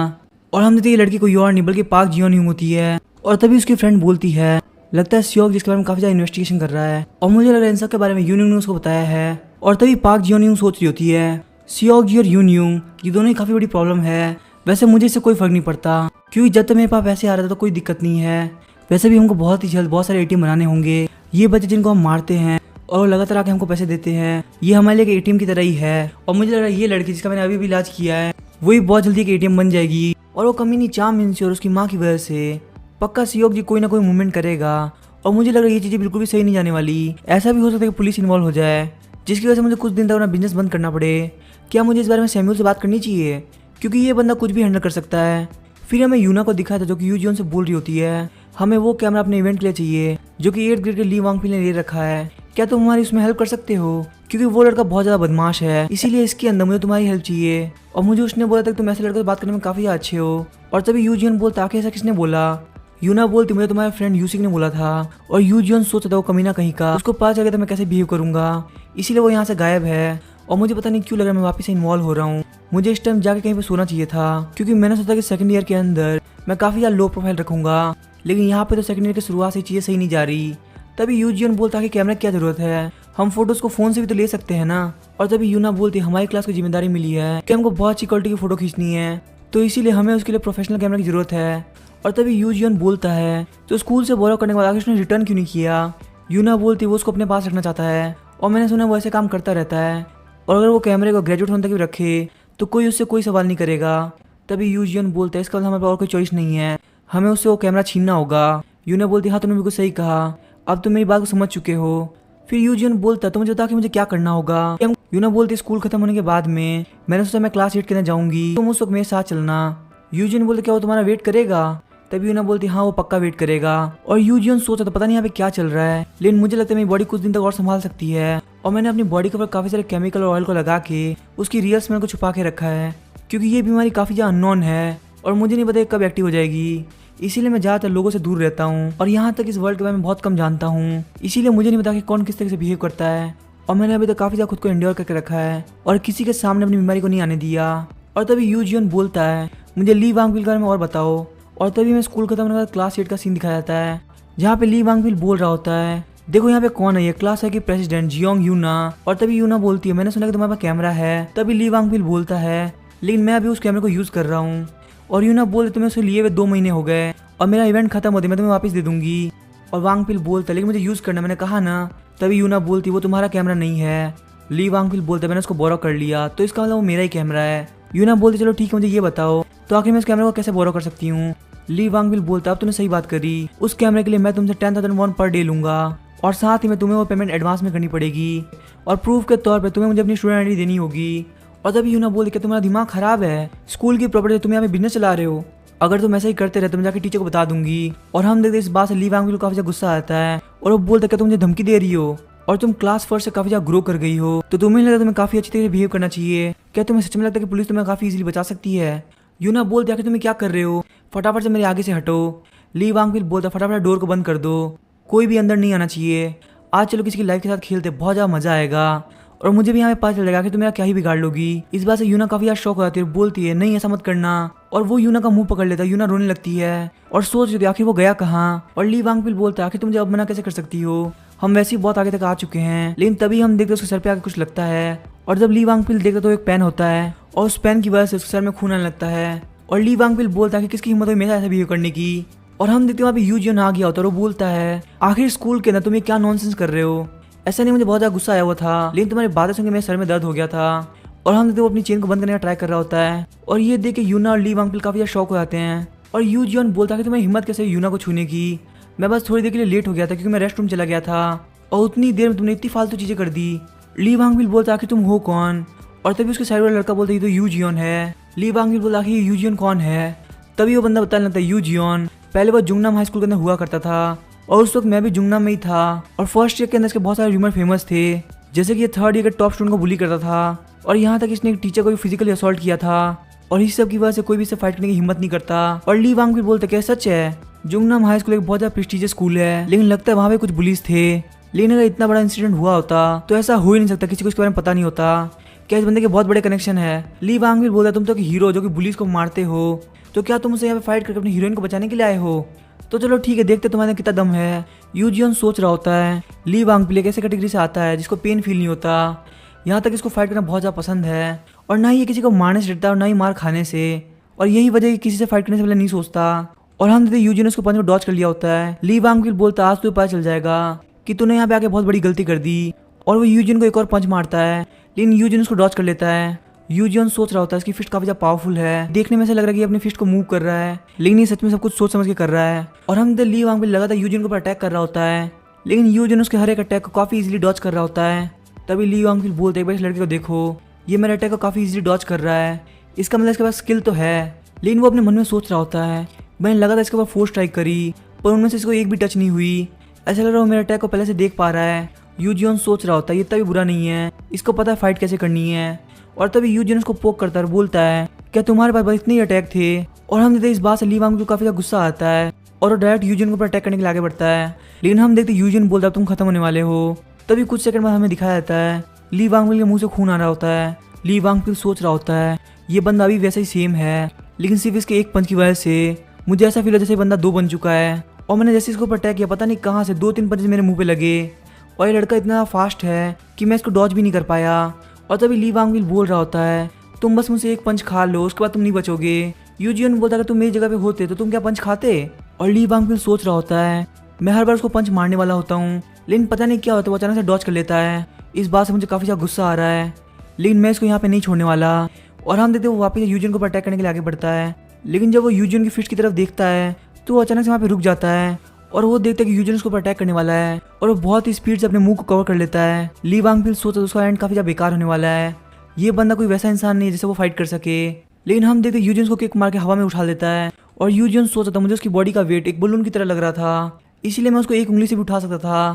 S1: और हम देखते ये लड़की कोई और नहीं बल्कि पार्क जियोन होती है। और तभी उसकी फ्रेंड बोलती है लगता है सियोक जिसके बारे में काफी ज्यादा इन्वेस्टिगेशन कर रहा है और मुझे लग रहा है इन सब के बारे में यूनियन ने उसको बताया है। और तभी पार्क जियोन सोच रही होती है सियोक जी और यूनियन ये दोनों ही काफी बड़ी प्रॉब्लम है, वैसे मुझे इससे कोई फर्क नहीं पड़ता क्योंकि जब तक मेरे पास पैसे आ रहे थे तो कोई दिक्कत नहीं है। वैसे भी हमको बहुत ही जल्द बहुत सारे एटीएम बनाने होंगे, ये बच्चे जिनको हम मारते हैं और लगातार आके हमको पैसे देते हैं ये हमारे लिए एक एटीएम की तरह ही है। और मुझे लग रहा है ये लड़की जिसका मैंने अभी भी इलाज किया है वही बहुत जल्दी एक एटीएम बन जाएगी और वो कमीनी चाम इंसी और उसकी माँ की वजह से पक्का सियोक जी कोई ना कोई मूवमेंट करेगा। और मुझे लग रहा है ये चीजें बिल्कुल भी सही नहीं जाने वाली, ऐसा भी हो सकता है कि पुलिस इन्वॉल्व हो जाए जिसकी वजह से मुझे कुछ दिन तक अपना बिजनेस बंद करना पड़े क्या मुझे इस बारे में सैमुअल से बात करनी चाहिए, क्योंकि ये बंदा कुछ भी हैंडल कर सकता है। फिर हमें यूना को दिखाया था जो कि यूजियोन से बोल रही होती है हमें वो कैमरा अपने इवेंट के लिए चाहिए जो कि 8th ग्रेड के ली वांगफिल ने ले रखा है, क्या तुम हमारी उसमें हेल्प कर सकते हो, क्योंकि वो लड़का बहुत ज्यादा बदमाश है, इसीलिए इसके अंदर मुझे तुम्हारी हेल्प चाहिए। और मुझे उसने बोला था कि तुम ऐसे लड़के से बात करने में काफी अच्छे हो। और तभी यूजियन बोलता आखिर ऐसा किसने बोला। यूना बोलती मुझे तुम्हारे फ्रेंड यूसिक ने बोला था। और यूजियन सोचता था वो कमीना कहीं का, उसको पता चल गया था मैं कैसे बिहेव करूंगा, इसीलिए वो यहाँ से गायब है। और मुझे पता नहीं क्यों लग रहा है मैं वापस से इन्वॉल्व हो रहा हूँ। मुझे इस टाइम जाके कहीं पे सोना चाहिए था, क्योंकि मैंने सोचा कि सेकंड ईयर के अंदर मैं काफी ज्यादा लो प्रोफाइल रखूंगा, लेकिन यहाँ पे तो सेकंड ईयर की शुरुआत से चीजें सही नहीं जा रही। तभी यूजियन बोलता कि कैमरा की क्या जरूरत है, हम फोटोज को फोन से भी तो ले सकते हैं ना। और तभी यूना बोलती हमारी क्लास की जिम्मेदारी मिली है कि हमको बहुत अच्छी क्वालिटी की फोटो खींचनी है, तो इसीलिए हमें उसके लिए प्रोफेशनल कैमरा की जरूरत है। और तभी यूजियन बोलता है तो स्कूल से बोरो करने के बाद आखिर उसने रिटर्न क्यों नहीं किया। यूना बोलती वो उसको अपने पास रखना चाहता है, और मैंने सुना वो ऐसे काम करता रहता है, और अगर वो कैमरे को ग्रेजुएट होने तक भी रखे तो कोई उससे कोई सवाल नहीं करेगा। तभी यूजियन बोलता है इसका मतलब हमारे पास और कोई चॉइस नहीं है, हमें उससे वो कैमरा छीनना होगा। यूना बोलती हाँ तुमने बिल्कुल सही कहा, अब तुम मेरी बात को समझ चुके हो। फिर यूजियन बोलता तो मुझे बता कि मुझे क्या करना होगा। यूना बोलती स्कूल खत्म होने के बाद में मैंने सोचा मैं क्लास 8 के अंदर जाऊंगी, तुम उस वक्त मेरे साथ चलना। यूजियन बोलते क्या वो तुम्हारा वेट करेगा। तभी यूना बोलती हाँ वो पक्का वेट करेगा। और यूजियन सोचा तो पता नहीं यहाँ पे क्या चल रहा है, लेकिन मुझे लगता है मेरी बॉडी कुछ दिन तक और संभाल सकती है। और मैंने अपनी बॉडी के ऊपर काफी सारे केमिकल और ऑयल को लगा के उसकी रियल स्मेल को छुपा के रखा है, क्योंकि ये बीमारी काफी ज्यादा अननोन है और मुझे नहीं पता कब एक्टिव हो जाएगी, इसीलिए मैं ज्यादातर लोगों से दूर रहता हूँ। और यहाँ तक इस वर्ल्ड के बारे में बहुत कम जानता हूँ, इसीलिए मुझे नहीं पता कि कौन किस तरह से बिहेव करता है। और मैंने अभी तक काफी ज्यादा खुद को एंड्योर करके रखा है और किसी के सामने अपनी बीमारी को नहीं आने दिया। और तभी यूजियन बोलता है मुझे ली वांगफिल के बारे में और बताओ। और तभी मैं स्कूल खत्म होने के बाद क्लास 8 का सीन दिखाया जाता है, जहाँ पे ली वांगफिल बोल रहा होता है देखो यहाँ पे कौन है, ये क्लास है कि प्रेसिडेंट जियोंग यूना। और तभी यूना बोलती है मैंने सुना कि तुम्हारे पास कैमरा है। तभी ली वांगफिल बोलता है लेकिन मैं अभी उस कैमरे को यूज कर रहा हूँ। और यूना बोलते तुम्हें उसे लिए हुए 2 महीने हो गए और मेरा इवेंट खत्म होते मैं तुम्हें वापस दे दूंगी। और वांगफिल बोलता लेकिन मुझे यूज करना, मैंने कहा ना। तभी यूना बोलती वो तुम्हारा कैमरा नहीं है। ली वांगफिल बोलता मैंने उसको बोरो कर लिया तो इसका मतलब वो मेरा ही कैमरा है। यूना बोलती चलो ठीक है मुझे ये बताओ तो आखिर मैं इस कैमरे को कैसे बोरो कर सकती हूँ। ली वांगफिल बोलता अब तुमने सही बात करी, उस कैमरे के लिए मैं तुमसे 10,000 वॉन पर डे लूंगा और साथ ही में तुम्हें वो पेमेंट एडवांस में करनी पड़ेगी और प्रूफ के तौर पे तुम्हें मुझे अपनी स्टूडेंट आईडी देनी होगी। और तभी यूना बोलती कि तुम्हारा दिमाग खराब है, स्कूल की प्रॉपर्टी तुम यहाँ पे बिजनेस चला रहे हो, अगर तुम ऐसा ही करते रहे तो मैं जाके टीचर को बता दूंगी। और हम देखते इस बात से ली वांगफिल को काफी ज्यादा गुस्सा आता है और वो बोलता क्या तुम मुझे धमकी दे रही हो और तुम क्लास फर्स्ट से काफी ज्यादा ग्रो कर गई हो तो तुम्हें लगता तुम्हें काफी अच्छी तरह से बिहेव करना चाहिए, क्या तुम्हें सच में लगता है कि पुलिस तुम्हें काफी इजीली बचा सकती है। यूना बोलते आखिर तुम्हें क्या कर रहे हो, फटाफट से मेरे आगे से हटो। ली वांगफिल बोलता फटाफट डोर को बंद कर दो, कोई भी अंदर नहीं आना चाहिए, आज चलो किसी की लाइफ के साथ खेलते बहुत ज्यादा मजा आएगा और मुझे भी यहाँ पे पता चल जाएगा कि तुम मेरा क्या ही बिगाड़ लोगी। इस बात से यूना काफी ज्यादा शौक हो जाती है, बोलती है नहीं ऐसा मत करना। और वो यूना का मुंह पकड़ लेता है, यूना रोने लगती है और सोच रही थी आखिर वो गया कहाँ। और ली वांगफिल बोलता है आखिर तुम मुझे अब मना कैसे कर सकती हो, हम वैसे ही बहुत आगे तक आ चुके हैं। लेकिन तभी हम देखते उसके सर पे आके कुछ लगता है और जब ली वांगफिल देखता तो एक पेन होता है और उस पेन की वजह से उसके सर में खून आने लगता है। और ली वांगफिल बोलता है कि किसकी हिम्मत हुई मेरे साथ ऐसा बिहेव करने की। और हम देखते वहाँ पे यूजियन आ गया होता है और वो बोलता है आखिर स्कूल के अंदर तुम ये क्या नॉनसेंस कर रहे हो, ऐसा नहीं मुझे बहुत ज्यादा गुस्सा आया हुआ था लेकिन तुम्हारी बातें सुनकर मेरे सर में दर्द हो गया था। और हम देखते वो अपनी चेन को बंद करने का ट्राई कर रहा होता है और ये देख के यूना और ली वांगफिल काफी ज्यादा शौक हो जाते हैं। और यूजियन बोलता है कि तुम्हें हिम्मत कैसे यूना को छूने की, मैं बस थोड़ी देर के लिए लेट हो गया था क्योंकि मैं रेस्ट रूम चला गया था और उतनी देर में तुमने इतनी फालतू चीजें कर दी। ली वांगफिल बोलता आखिर तुम हो कौन। और तभी उसके साइड वाला लड़का बोलता ये तो यूजियन है। ली वांगफिल बोलता आखिर यूजियन कौन है। तभी वो बंदा बताने लगता है यूजियन पहले वो जुंगनाम हाई स्कूल के अंदर हुआ करता था और उस वक्त मैं भी जुंगनाम में ही था और फर्स्ट ईयर के अंदर इसके बहुत सारे र्यूमर फेमस थे, जैसे कि ये 3rd ईयर के टॉप स्टूडेंट को बुली करता था और यहाँ तक इसने एक टीचर को भी फिजिकली असॉल्ट किया था और इस सब की वजह से कोई भी इसे फाइट करने की हिम्मत नहीं करता। और ली वांगफिल बोलते क्या सच है, जुंगनाम हाई स्कूल एक बहुत ज्यादा प्रेस्टिजियस स्कूल है लेकिन लगता है वहाँ पे कुछ पुलिस थे, लेकिन अगर इतना बड़ा इंसिडेंट हुआ होता तो ऐसा हो ही नहीं सकता, किसी को इसके बारे में पता नहीं होता, क्या इस बंदे के बहुत बड़े कनेक्शन है। ली वांगफिल बोलता तुम तो एक हीरो जो कि पुलिस को मारते हो तो क्या तुम उसे यहाँ पे फाइट करके अपनी हीरोइन को बचाने के लिए आए हो, तो चलो ठीक है देखते तुम्हारे कितना दम है। यूजियन सोच रहा होता है ली वांगफिल एक ऐसे कैटेगरी से आता है जिसको पेन फील नहीं होता, यहाँ तक इसको फाइट करना बहुत ज़्यादा पसंद है और ना ही ये किसी को मारने से डरता है और ना ही मार खाने से, और यही वजह किसी से फाइट करने से पहले नहीं सोचता। और हम देखते यूजियन उसको पंच को डॉच कर लिया होता है। ली वांगफिल बोलता आज तो पता चल जाएगा कि तूने यहाँ पे आके बहुत बड़ी गलती कर दी और वो यूजियन को एक और पंच मारता है लेकिन यूजियन उसको डॉच कर लेता है। यूजियन सोच रहा होता है इसकी फिस्ट काफी ज्यादा पावरफुल है, देखने में ऐसा लग रहा है कि अपनी फिस्ट को मूव कर रहा है लेकिन ये सच में सब कुछ सोच समझ के कर रहा है। और हम ली वांगफिल लगातार यूजियन के ऊपर अटैक कर रहा होता है लेकिन यूजियन उसके हर एक अटैक को काफी इजीली डॉच कर रहा होता है। तभी ली वांगफिल बोलते हैं इस लड़के को देखो ये मेरे अटैक को काफ़ी इजीली डॉज कर रहा है, इसका मतलब इसके पास स्किल तो है। लेकिन वो अपने मन में सोच रहा होता है मैंने लगातार इसके ऊपर 4 स्ट्राइक करी पर उनमें से इसको एक भी टच नहीं हुई। ऐसा लग रहा है वो मेरे अटैक को पहले से देख पा रहा है। यूजियन सोच रहा होता है ये इतना भी बुरा नहीं है, इसको पता है फाइट कैसे करनी है। और तभी यूजियन उसको पोक करता है और बोलता है क्या तुम्हारे पास बस इतने ही अटैक थे। और हम देखते इस बात से ली वांग को काफ़ी ज़्यादा गुस्सा आता है और वो डायरेक्ट यूजियन के ऊपर अटैक करने के लिए आगे बढ़ता है। लेकिन हम देखते यूजियन बोलता है तुम खत्म होने वाले हो। तभी कुछ सेकंड बाद हमें दिखाया जाता है ली वांग के मुंह से खून आ रहा होता है। ली वांग फिर सोच रहा होता है ये बंदा अभी वैसा ही सेम है, लेकिन सिर्फ इसके एक पंच की वजह से मुझे ऐसा फील है जैसे बंदा 2 बन चुका है। और मैंने जैसे इसको ऊपर अटैक किया पता नहीं कहाँ से 2-3 पंच मेरे मुंह पे लगे और ये लड़का इतना फास्ट है कि मैं इसको डॉज भी नहीं कर पाया। और तभी ली वांग बोल रहा होता है तुम बस मुझसे एक पंच खा लो उसके बाद तुम नहीं बचोगे। यूजियन बोलता है तुम मेरी जगह पे होते तो तुम क्या पंच खाते। और ली वांग सोच रहा होता है मैं हर बार उसको पंच मारने वाला होता हूँ, लेकिन पता नहीं क्या होता है वो अचानक से डॉज कर लेता है। इस बात से मुझे काफ़ी ज़्यादा गुस्सा आ रहा है, लेकिन मैं इसको यहाँ पे नहीं छोड़ने वाला। और हम देखते वो वापस यूजियन को अटैक करने के लिए आगे बढ़ता है। लेकिन जब वो यूजियन की फिस्ट की तरफ देखता है तो वो अचानक से वहाँ पे रुक जाता है और वो देखता है कि यूजियन उसको अटैक करने वाला है और वो बहुत ही स्पीड से अपने मुंह को कवर कर लेता है। ली वांग सोचता है उसका एंड काफ़ी ज़्यादा बेकार होने वाला है, ये बंदा कोई वैसा इंसान नहीं है जिससे वो फाइट कर सके। लेकिन हम देखते यूजियन को किक मार के हवा में उठा लेता है और यूजियन सोचता था मुझे उसकी बॉडी का वेट एक बलून की तरह लग रहा था, इसीलिए मैं उसको एक उंगली से भी उठा सकता था।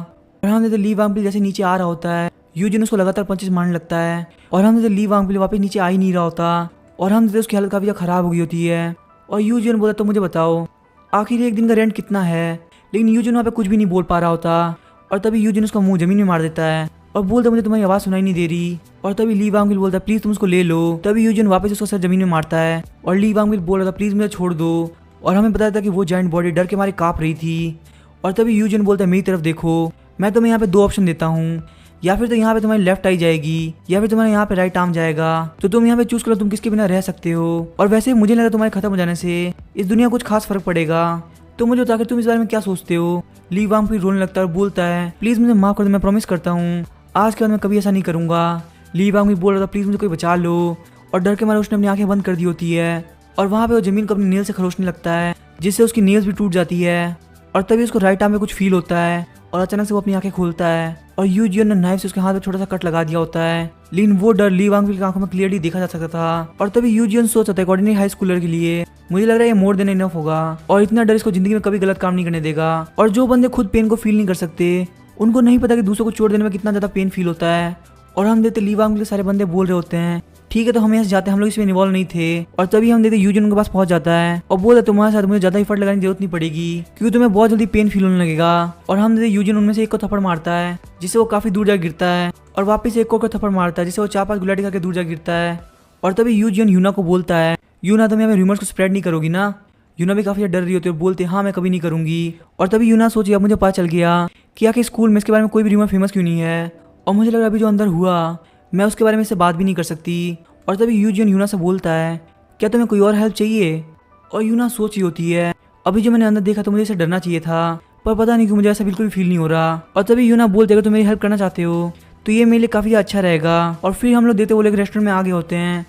S1: और हम देखते ली वांग जैसे नीचे आ रहा होता है यूजियन उसको लगातार पंचेस मारने लगता है और हम देखते ली वांग वापस नीचे आ ही नहीं रहा होता। और हम देखते उसकी हालत काफ़ी ज़्यादा खराब हो गई होती है। और यूजियन बोला तो मुझे बताओ आखिर एक दिन का रेंट कितना है। लेकिन यूजियन वहाँ पे कुछ भी नहीं बोल पा रहा होता और तभी यूजियन उसका मुंह जमीन में मार देता है और बोलता मुझे तुम्हारी आवाज़ सुनाई नहीं दे रही। और तभी ली वांग बोलता है प्लीज़ तुम उसको ले लो। तभी यूजियन वापस उसका सर जमीन में मारता है और ली वांग बोल रहा था प्लीज़ मुझे छोड़ दो। और हमें पता था कि वो जायंट बॉडी डर के मारे काँप रही थी। और तभी यूजियन बोलता है मेरी तरफ देखो, मैं तुम्हें यहाँ पे 2 ऑप्शन देता हूँ, या फिर तो यहाँ पे तुम्हारी लेफ्ट आई जाएगी या फिर तुम्हारे यहाँ पे राइट आर्म जाएगा, तो तुम यहाँ पे चूज करो तुम किसके बिना रह सकते हो। और वैसे मुझे लगा तुम्हारे खत्म हो जाने से इस दुनिया कुछ खास फर्क पड़ेगा, तो मुझे बताकर तुम इस बारे में क्या सोचते हो। ली वांग फिर रोने लगता है और बोलता है प्लीज मुझे माफ कर दो, मैं प्रॉमिस करता हूँ आज के बाद मैं कभी ऐसा नहीं करूंगा। ली वांग भी बोल रहा था प्लीज मुझे कोई बचा लो। और डर के मारे उसने अपनी आंखें बंद कर दी होती है और वहाँ पे वो जमीन को अपनी नेल से खरोचने लगता है जिससे उसकी नेल्स भी टूट जाती है। और तभी उसको राइट आर्म में कुछ फील होता है और अचानक से वो अपनी आंखें खोलता है और यूजियन ने नाइफ से उसके हाथ में छोटा सा कट लगा दिया होता है। लेकिन वो डर ली वांग की आंखों में क्लियरली देखा जा सकता था। और तभी यूजियन सोचता था ऑर्डिनरी हाई स्कूलर के लिए मुझे लग रहा है ये मोर देन इनफ होगा और इतना डर इसको जिंदगी में कभी गलत काम नहीं करने देगा। और जो बंदे खुद पेन को फील नहीं कर सकते उनको नहीं पता कि दूसरों को चोट देने में कितना ज्यादा पेन फील होता है। और हम देखते ली वांग के सारे बंदे बोल रहे होते हैं ठीक है तो हम यहाँ से जाते हैं, हम लोग इसमें इन्वॉल्व नहीं थे। और तभी हम देखते यूजियन उनके पास पहुंच जाता है और बोलता है तुम्हारे साथ मुझे ज्यादा एफर्ट लगाने की जरूरत नहीं पड़ेगी क्योंकि तुम्हें बहुत जल्दी पेन फील होने लगेगा। और हम देखते यूजियन उनमें से एक को थप्पड़ मारता है जिससे वो काफी दूर जा गिरता है और वापस एक को थप्पड़ मारता है जिससे वो 4-5 गुलाटी करके दूर जा गिरता है। और तभी यूजियन यूना को बोलता है यूना तुम यहाँ रूमर्स को स्प्रेड नहीं करोगी ना। यूना भी काफी डर रही होती है और बोलते हाँ मैं कभी नहीं करूंगी। और तभी यूना सोची अब मुझे पता चल गया कि आखिर स्कूल में इसके बारे में कोई भी रूमर फेमस क्यों नहीं है और मुझे लग रहा है अभी जो अंदर हुआ मैं उसके बारे में इससे बात भी नहीं कर सकती। और तभी यूजियन यूना से बोलता है क्या तुम्हें कोई और हेल्प चाहिए। और यूना सोच रही होती है अभी जो मैंने अंदर देखा तो मुझे इसे डरना चाहिए था पर पता नहीं क्यों मुझे ऐसा बिल्कुल भी फील नहीं हो रहा। और तभी यूना बोलते अगर तुम मेरी हेल्प करना चाहते हो तो ये मेरे लिए काफ़ी अच्छा रहेगा। और फिर हम लोग देखते वो लोग रेस्टोरेंट में आगे होते हैं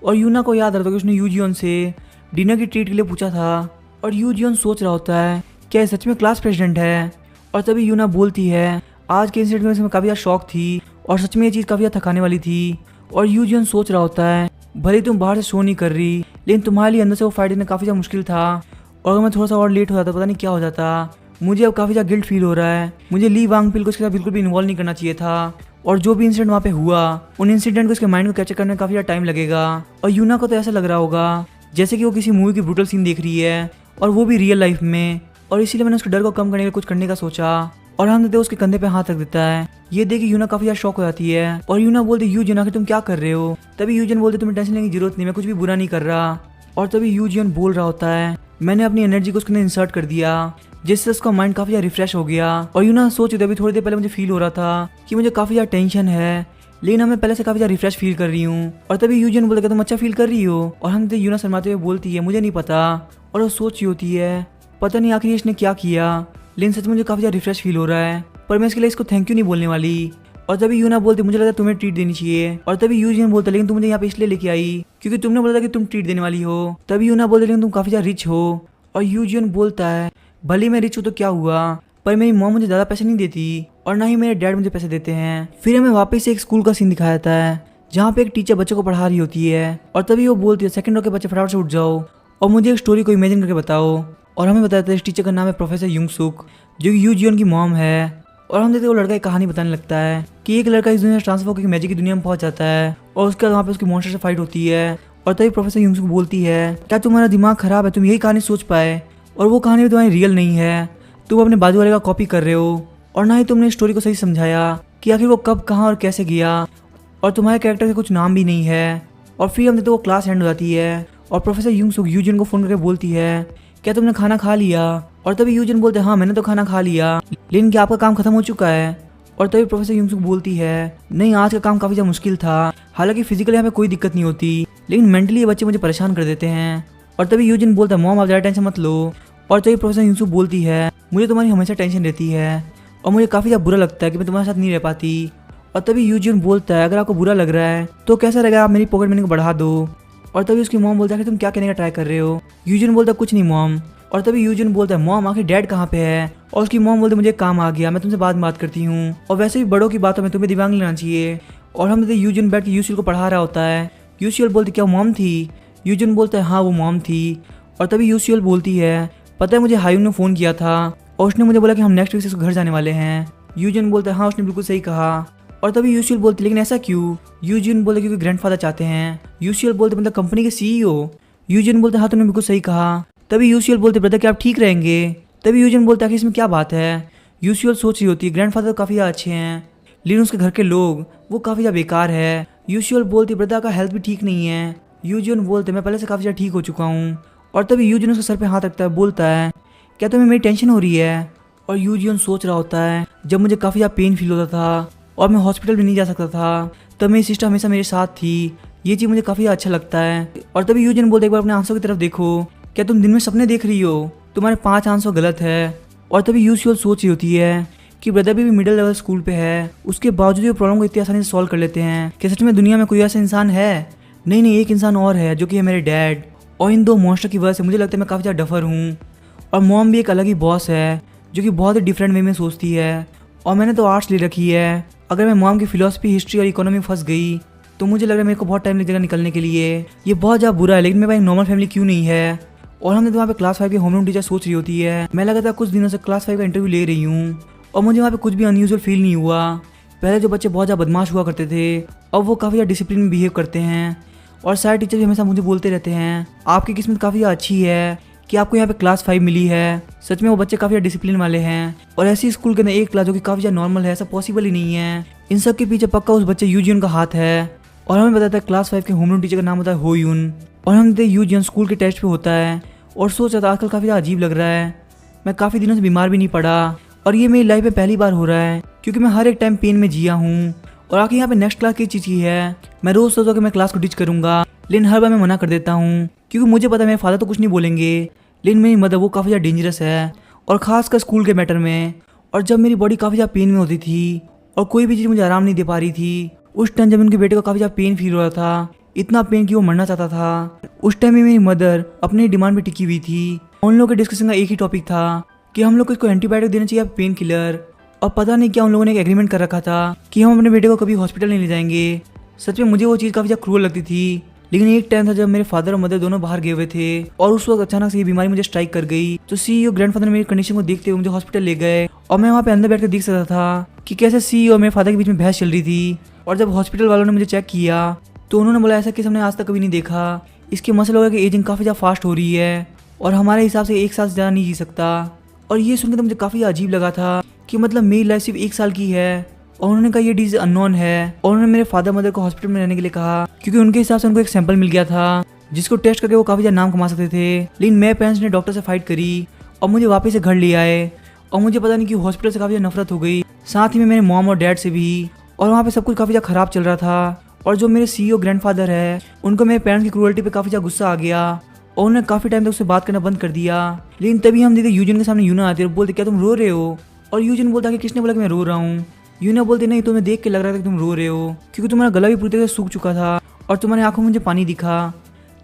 S1: और यूना को याद रहता है कि उसने यूजियन से डिनर की ट्रीट के लिए पूछा था। और यूजियन सोच रहा होता है क्या ये सच में क्लास प्रेसिडेंट है। और तभी यूना बोलती है आज के इंसिडेंट में इसमें काफ़ी ज़्यादा शौक थी और सच में ये चीज़ काफ़ी ज़्यादा थकाने वाली थी। और यूजियन सोच रहा होता है भले तुम बाहर से शो नहीं कर रही लेकिन तुम्हारे लिए अंदर से वो फाइट देना काफ़ी ज़्यादा मुश्किल था और अगर मैं थोड़ा सा और लेट हो जाता पता नहीं क्या हो जाता। मुझे अब काफ़ी ज़्यादा गिल्ट फील हो रहा है, मुझे ली वांग को इसके साथ बिल्कुल भी इन्वॉल्व नहीं करना चाहिए था। और जो भी इंसिडेंट वहाँ पे हुआ उन इंसिडेंट को इसके माइंड को कैप्चर करने में काफ़ी ज़्यादा टाइम लगेगा। और यूना को तो ऐसा लग रहा होगा जैसे कि वो किसी मूवी की ब्रूटल सीन देख रही है और वो भी रियल लाइफ में। और इसीलिए मैंने उसके डर को कम करने के लिए कुछ करने का सोचा। और हम देखते उसके कंधे पे हाथ रख देता है। ये देख यूना काफी ज्यादा शॉक हो जाती है और यूना बोलती यूजियन आखिर तुम क्या कर रहे हो। तभी यूजियन बोलते तुम्हें टेंशन लेने की जरूरत नहीं, मैं कुछ भी बुरा नहीं कर रहा। और तभी यूजियन बोल रहा होता है मैंने अपनी एनर्जी को उसके अंदर इंसर्ट कर दिया जिससे उसका माइंड काफी ज्यादा रिफ्रेश हो गया। और यूना सोच रही थी अभी थोड़ी देर पहले मुझे फील हो रहा था कि मुझे काफी ज्यादा टेंशन है लेकिन मैं पहले से काफी ज्यादा रिफ्रेश फील कर रही हूँ। और तभी यूजियन बोलता तुम अच्छा फील कर रही हो। और हम यूना शर्माते हुए बोलती है मुझे नहीं पता। और वो सोच रही होती है पता नहीं आखिर इसने क्या किया लेकिन सच मुझे काफी ज्यादा रिफ्रेश फील हो रहा है पर मैं इसके लिए इसको थैंक यू नहीं बोलने वाली। और तभी यूना बोलती मुझे लगा तुम्हें ट्रीट देनी चाहिए। और तभी यूजियन बोलता लेकिन तुम मुझे यहाँ पे इसलिए लेके आई क्योंकि तुमने बोला था कि तुम ट्रीट देने वाली हो। तभी यूना बोलती लेकिन तुम काफी ज्यादा रिच हो। और यूजियन बोलता है भले मैं रिच हूँ तो क्या हुआ पर मेरी मॉम मुझे ज्यादा पैसे नहीं देती और ना ही मेरे डैड मुझे पैसे देते हैं। फिर हमें वापस से एक स्कूल का सीन दिखाया जाता है जहाँ पे एक टीचर बच्चों को पढ़ा रही होती है और तभी वो बोलती है सेकंड रो के बच्चे फटाफट से उठ जाओ और मुझे एक स्टोरी को इमेजिन करके बताओ। और हमें बताया था इस टीचर का नाम है प्रोफेसर युंग सुक, जो कि यू जियोन की मॉम है। और हम देखते वो लड़का एक कहानी बताने लगता है कि एक लड़का इस दुनिया से ट्रांसफर होकर मैजिक की दुनिया में पहुंच जाता है और उसके बाद वहाँ पे उसकी मॉन्स्टर से फाइट होती है। और तभी प्रोफेसर युंग सुक बोलती है क्या तुम्हारा दिमाग खराब है, तुम यही कहानी सोच पाए और वो कहानी भी तुम्हारी रियल नहीं है, तुम अपने बाजू वाले का कॉपी कर रहे हो और ना ही तुमने स्टोरी को सही समझाया कि आखिर वो कब कहाँ और कैसे गया और तुम्हारे कैरेक्टर के कुछ नाम भी नहीं है। और फिर हम देखते वो क्लास एंड हो जाती है और प्रोफेसर युंग सुक यूजिन को फोन करके बोलती है क्या तुमने खाना खा लिया। और तभी यूजिन बोलते हैं हाँ मैंने तो खाना खा लिया, लेकिन क्या आपका काम खत्म हो चुका है। और तभी प्रोफेसर युंग सुक बोलती है नहीं आज का काम काफी ज्यादा मुश्किल था, हालांकि फिजिकली यहाँ पे कोई दिक्कत नहीं होती लेकिन मेंटली ये बच्चे मुझे परेशान कर देते हैं। और तभी यूजिन बोलता है मॉम आप ज्यादा टेंशन मत लो। और तभी प्रोफेसर युंग सुक बोलती है मुझे तुम्हारी हमेशा टेंशन रहती है और मुझे काफी ज्यादा बुरा लगता है कि मैं तुम्हारे साथ नहीं रह पाती। और तभी यूजिन बोलता है अगर आपको बुरा लग रहा है तो कैसा रहेगा आप मेरी पॉकेट मनी को बढ़ा दो। और तभी उसकी मॉम बोलता है कि तुम क्या कहने का ट्राई कर रहे हो। यूजिन बोलता है कुछ नहीं मॉम। और तभी यूजिन बोलता है मॉम आखिर डैड कहाँ पे है। और उसकी मॉम बोलते मुझे काम आ गया, मैं तुमसे बाद में बात करती हूँ और वैसे भी बड़ों की बातों में तुम्हें दिमाग लेना चाहिए। और हम देखते यूजिन बैठ के यूसीएल को पढ़ा रहा होता है। यूसीएल बोलती क्या मॉम थी। यूजिन बोलता है हाँ वो मॉम थी। और तभी यूसीएल बोलती है पता है मुझे हायून ने फ़ोन किया था और उसने मुझे बोला कि हम नेक्स्ट वीक से घर जाने वाले हैं। यूजिन बोलता है हाँ उसने बिल्कुल सही कहा। और तभी यूसीएल बोलती लेकिन ऐसा क्यों। यूजिन बोलते क्योंकि ग्रैंडफादर चाहते हैं। यूसीएल बोलते मतलब कंपनी के सीईओ। यूजिन बोलते हाँ तुमने बिल्कुल सही कहा। तभी यूसीएल बोलते ब्रदर क्या आप ठीक रहेंगे। तभी यूजिन बोलता है कि इसमें क्या बात है। यूसीएल सोच रही होती है ग्रैंडफादर काफ़ी अच्छे हैं लेकिन उसके घर के लोग वो काफ़ी ज़्यादा बेकार है। यूसीएल बोलती ब्रदर का हेल्थ भी ठीक नहीं है। यूजिन बोलते मैं पहले से काफ़ी ज़्यादा ठीक हो चुका हूँ। और तभी यूजिन उसके सर पे हाथ रखता है, बोलता है क्या तुम्हें मेरी टेंशन हो रही है। और यूजिन सोच रहा होता है जब मुझे काफ़ी ज़्यादा पेन फील होता था और मैं हॉस्पिटल भी नहीं जा सकता था तब मेरी सिस्टर हमेशा मेरे साथ थी, ये चीज़ मुझे काफ़ी अच्छा लगता है। और तभी यूजिन बोलते एक बार अपने आंसू की तरफ देखो, क्या तुम दिन में सपने देख रही हो, तुम्हारे 5 आंसू गलत है। और तभी यूजुअल सोच रही होती है कि ब्रदर भी मिडिल लेवल स्कूल पे है, उसके बावजूद ये प्रॉब्लम को इतनी आसानी से सॉल्व कर लेते हैं। क्या सच में दुनिया में कोई ऐसा इंसान है। नहीं एक इंसान और है जो कि है मेरे डैड। और इन 2 मॉन्स्टर की वजह से मुझे लगता है मैं काफ़ी ज़्यादा डफर हूँ। और मॉम भी एक अलग ही बॉस है जो कि बहुत ही डिफरेंट वे में सोचती है। और मैंने तो आर्ट्स ले रखी है, अगर मैं मॉम की फिलोसफी हिस्ट्री और इकोनॉमी में फंस गई तो मुझे लग रहा है मेरे को बहुत टाइम लगेगा निकलने के लिए। ये बहुत ज़्यादा बुरा है लेकिन मेरे पास नॉर्मल फैमिली क्यों नहीं है। और हमने तो वहाँ पे क्लास 5 की होमरूम टीचर सोच रही होती है। मैं लगातार कुछ दिनों से क्लास 5 का इंटरव्यू ले रही हूँ और मुझे वहाँ पे कुछ भी अनयूजुअल फील नहीं हुआ। पहले जो बच्चे बहुत ज़्यादा बदमाश हुआ करते थे अब वो काफ़ी ज़्यादा डिसिप्लिन में बिहेव करते हैं। और सारे टीचर भी हमेशा मुझे बोलते रहते हैं आपकी किस्मत काफ़ी अच्छी है कि आपको यहाँ पे क्लास 5 मिली है। सच में वो बच्चे काफ़ी डिसिप्लिन वाले हैं और ऐसी स्कूल के अंदर एक क्लास जो कि काफ़ी ज़्यादा नॉर्मल है, ऐसा पॉसिबल ही नहीं है। इन सब के पीछे पक्का उस बच्चे यूजियन का हाथ है। और हमें बताता है क्लास 5 के होमरूम टीचर का नाम होता है हो यून। और हम देखते यूजियन स्कूल के टेस्ट पे होता है और सोच रहा था आजकल काफ़ी ज़्यादा अजीब लग रहा है, मैं काफ़ी दिनों से बीमार भी नहीं पड़ा और ये मेरी लाइफ में पहली बार हो रहा है क्योंकि मैं हर एक टाइम पेन में जिया हूँ। और आखिर यहाँ पे नेक्स्ट क्लास की चीज़ है, मैं रोज़ सोचता हूँ कि मैं क्लास को डिच करूँगा लेकिन हर बार मैं मना कर देता हूँ क्योंकि मुझे पता है मेरे फादर तो कुछ नहीं बोलेंगे लेकिन मेरी मदर वो काफ़ी ज़्यादा डेंजरस है और ख़ासकर स्कूल के मैटर में। और जब मेरी बॉडी काफ़ी ज़्यादा पेन में होती थी और कोई भी चीज़ मुझे आराम नहीं दे पा रही थी, उस टाइम जब उनके बेटे को काफ़ी ज़्यादा पेन फील हो रहा था, इतना पेन कि वो मरना चाहता था, उस टाइम में मेरी मदर अपनी डिमांड पे टिकी हुई थी। उन लोगों के डिस्कशन का एक ही टॉपिक था कि हम लोग को इसको एंटीबायोटिक देना चाहिए पेन किलर। और पता नहीं क्या उन लोगों ने एक एग्रीमेंट कर रखा था कि हम अपने बेटे को कभी हॉस्पिटल नहीं ले जाएंगे। सच में मुझे वो चीज़ काफ़ी ज़्यादा क्रूअल लगती थी। लेकिन एक टाइम था जब मेरे फादर और मदर दोनों बाहर गए हुए थे और उस वक्त अचानक से ये बीमारी मुझे स्ट्राइक कर गई। तो सीईओ ग्रैंडफादर ने मेरी कंडीशन को देखते हुए मुझे हॉस्पिटल ले गए और मैं वहाँ पे अंदर बैठकर देख सकता था कि कैसे सीईओ और मेरे फादर के बीच में बहस चल रही थी। और जब हॉस्पिटल वालों ने मुझे चेक किया तो उन्होंने बोला ऐसा केस हमने आज तक कभी नहीं देखा, इसके मसला होगा कि एजिंग काफ़ी ज़्यादा फास्ट हो रही है और हमारे हिसाब से 1 साल से ज़्यादा नहीं जी सकता। और ये सुनकर तो मुझे काफ़ी अजीब लगा था कि मतलब मेरी लाइफ सिर्फ 1 साल की है। और उन्होंने कहा ये डिजीज अननोन है और उन्होंने मेरे फादर मदर को हॉस्पिटल में रहने के लिए कहा क्योंकि उनके हिसाब से उनको एक सैंपल मिल गया था जिसको टेस्ट करके वो काफ़ी ज़्यादा नाम कमा सकते थे। लेकिन मेरे पेरेंट्स ने डॉक्टर से फाइट करी और मुझे वापस से घर ले आए और मुझे पता नहीं कि हॉस्पिटल से काफ़ी ज़्यादा नफरत हो गई, साथ ही में मेरे मॉम और डैड से भी। और वहाँ पे सब कुछ काफ़ी ज़्यादा ख़राब चल रहा था और जो मेरे सीईओ ग्रैंडफादर है उनको मेरे पेरेंट्स की क्रूअल्टी पे काफ़ी ज़्यादा गुस्सा आ गया और उन्होंने काफ़ी टाइम तक उससे बात करना बंद कर दिया। लेकिन तभी हम देखते यूजिन के सामने यूना आते और बोलते क्या तुम रो रहे हो। और यूजिन बोलता कि किसने बोला कि मैं रो रहा हूँ। यूना बोलते नहीं तुम्हें देख के लग रहा था कि तुम रो रहे हो क्योंकि तुम्हारा गला भी पूरी तरह से सूख चुका था और तुम्हारी आंखों में मुझे पानी दिखा।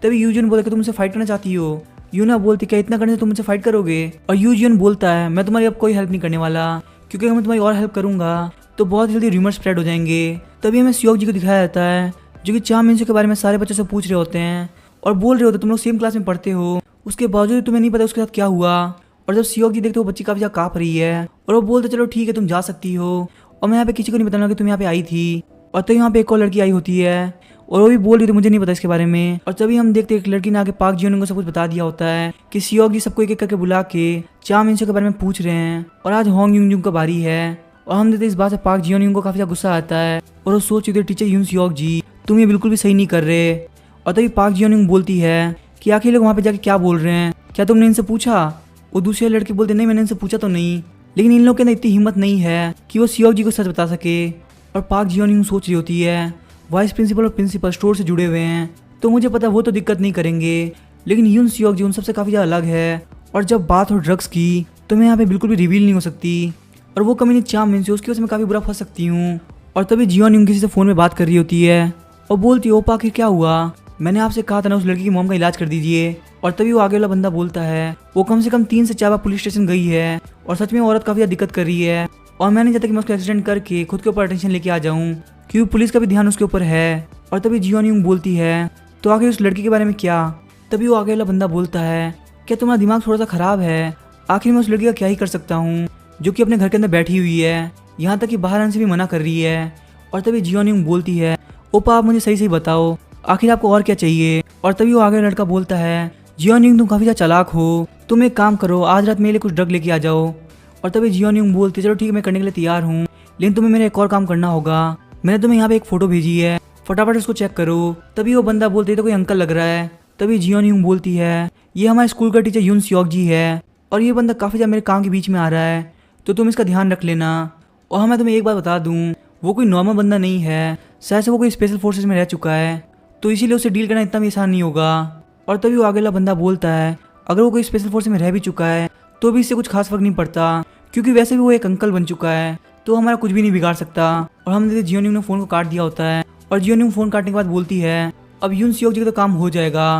S1: तभी यूजिन बोलता कि तुम मुझसे फाइट करना चाहती हो। यूना बोलती क्या इतना करने से तुम मुझसे फाइट करोगे। और यूजिन बोलता है मैं तुम्हारी अब कोई हेल्प नहीं करने वाला क्योंकि मैं तुम्हारी और हेल्प करूंगा तो बहुत जल्दी रूमर स्प्रेड हो जाएंगे। तभी हमें सियोक जी को दिखाया जाता है जो कि चाम मिंसू के बारे में सारे बच्चों से पूछ रहे होते हैं और बोल रहे होते तुम लोग सेम क्लास में पढ़ते हो, उसके बावजूद तुम्हें नहीं पता उसके साथ क्या हुआ। और जब सियोक जी देखते हो बच्ची काफी ज्यादा कांप रही है और वो बोलते चलो ठीक है तुम जा सकती हो और मैं यहाँ पे किसी को नहीं बताऊंगा कि तुम यहाँ पे आई थी। और तो यहाँ पे एक और लड़की आई होती है और वो भी बोल रही थी मुझे नहीं पता इसके बारे में। और तभी हम देखते एक लड़की ने आके पार्क जियोन को सब कुछ बता दिया होता है कि सियोक जी सबको एक एक करके बुला के चाम मिंसू के बारे में पूछ रहे हैं और आज होंग यूंग जुंग का बारी है। और हम देखते इस बात से पार्क जियोन को काफी ज्यादा गुस्सा आता है और वो सोच रही थी टीचर यून सियोक जी तुम ये बिल्कुल भी सही नहीं कर रहे। और तभी पार्क जियोन बोलती है कि आखिर लोग वहाँ पे जाके क्या बोल रहे हैं, क्या तुमने इनसे पूछा। वो दूसरे लड़के बोलते नहीं मैंने इनसे पूछा तो नहीं, लेकिन इन लोग के अंदर इतनी हिम्मत नहीं है कि वो सियोक जी को सच बता सके। और पार्क जियोन सोच रही होती है वाइस प्रिंसिपल और प्रिंसिपल स्टोर से जुड़े हुए हैं तो मुझे पता वो तो दिक्कत नहीं करेंगे, लेकिन यून सियोक जी उन सबसे काफ़ी ज़्यादा अलग है। और जब बात हो ड्रग्स की तो मैं यहाँ पे बिल्कुल भी रिवील नहीं हो सकती और वो कमी चाम मिंसू उसकी वजह से मैं काफ़ी बुरा फंस सकती हूँ। और तभी जियोन यून किसी से फ़ोन में बात कर रही होती है और बोलती है ओपा आखिर क्या हुआ, मैंने आपसे कहा था ना उस लड़की की मॉम का इलाज कर दीजिए। और तभी वो आगे वाला बंदा बोलता है वो कम से कम 3 से 4 बार पुलिस स्टेशन गई है और सच में औरत काफ़ी ज़्यादा दिक्कत कर रही है और मैं नहीं चाहता कि मैं उसको एक्सीडेंट करके खुद के ऊपर अटेंशन लेके आ जाऊँ क्योंकि पुलिस का भी ध्यान उसके ऊपर है। और तभी जियोन यूंग बोलती है तो आखिर उस लड़की के बारे में क्या। तभी वो आगे वाला बंदा बोलता है क्या तुम्हारा दिमाग थोड़ा सा खराब है, आखिर मैं उस लड़की का क्या ही कर सकता हूँ जो कि अपने घर के अंदर बैठी हुई है, यहाँ तक कि बाहर आने से भी मना कर रही है। और तभी जियोन यूंग बोलती है ओपा आप मुझे सही सही बताओ आखिर आपको और क्या चाहिए। और तभी वो आगे लड़का बोलता है जियोन यूंग तुम काफ़ी ज़्यादा चालाक हो, तुम एक काम करो आज रात मेरे लिए कुछ ड्रग लेके आ जाओ। और तभी जियोन यूंग बोलती है चलो ठीक है मैं करने के लिए तैयार हूँ, लेकिन तुम्हें मेरा एक और काम करना होगा, मैंने तुम्हें यहाँ पे एक फ़ोटो भेजी है फटाफट उसको चेक करो। तभी वो बंदा बोलते तो कोई अंकल लग रहा है। तभी जियोन यूंग बोलती है ये हमारे स्कूल का टीचर यून सियोक जी है और ये बंदा काफ़ी ज़्यादा मेरे काम के बीच में आ रहा है तो तुम इसका ध्यान रख लेना। और हाँ मैं तुम्हें एक बात बता दूँ वो कोई नॉर्मल बंदा नहीं है, शायद से वो कोई स्पेशल फोर्सेज में रह चुका है तो इसीलिए उसे डील करना इतना भी आसान नहीं होगा। और तभी वो आगे वाला बंदा बोलता है अगर वो कोई स्पेशल फोर्स में रह भी चुका है तो भी इससे कुछ खास फर्क नहीं पड़ता क्योंकि वैसे भी वो एक अंकल बन चुका है तो हमारा कुछ भी नहीं बिगाड़ सकता। और हम देखते जियोन यूंग ने फ़ोन को काट दिया होता है और जियोन यूंग फ़ोन काटने के बाद बोलती है अब यून सियोक जी का तो काम हो जाएगा।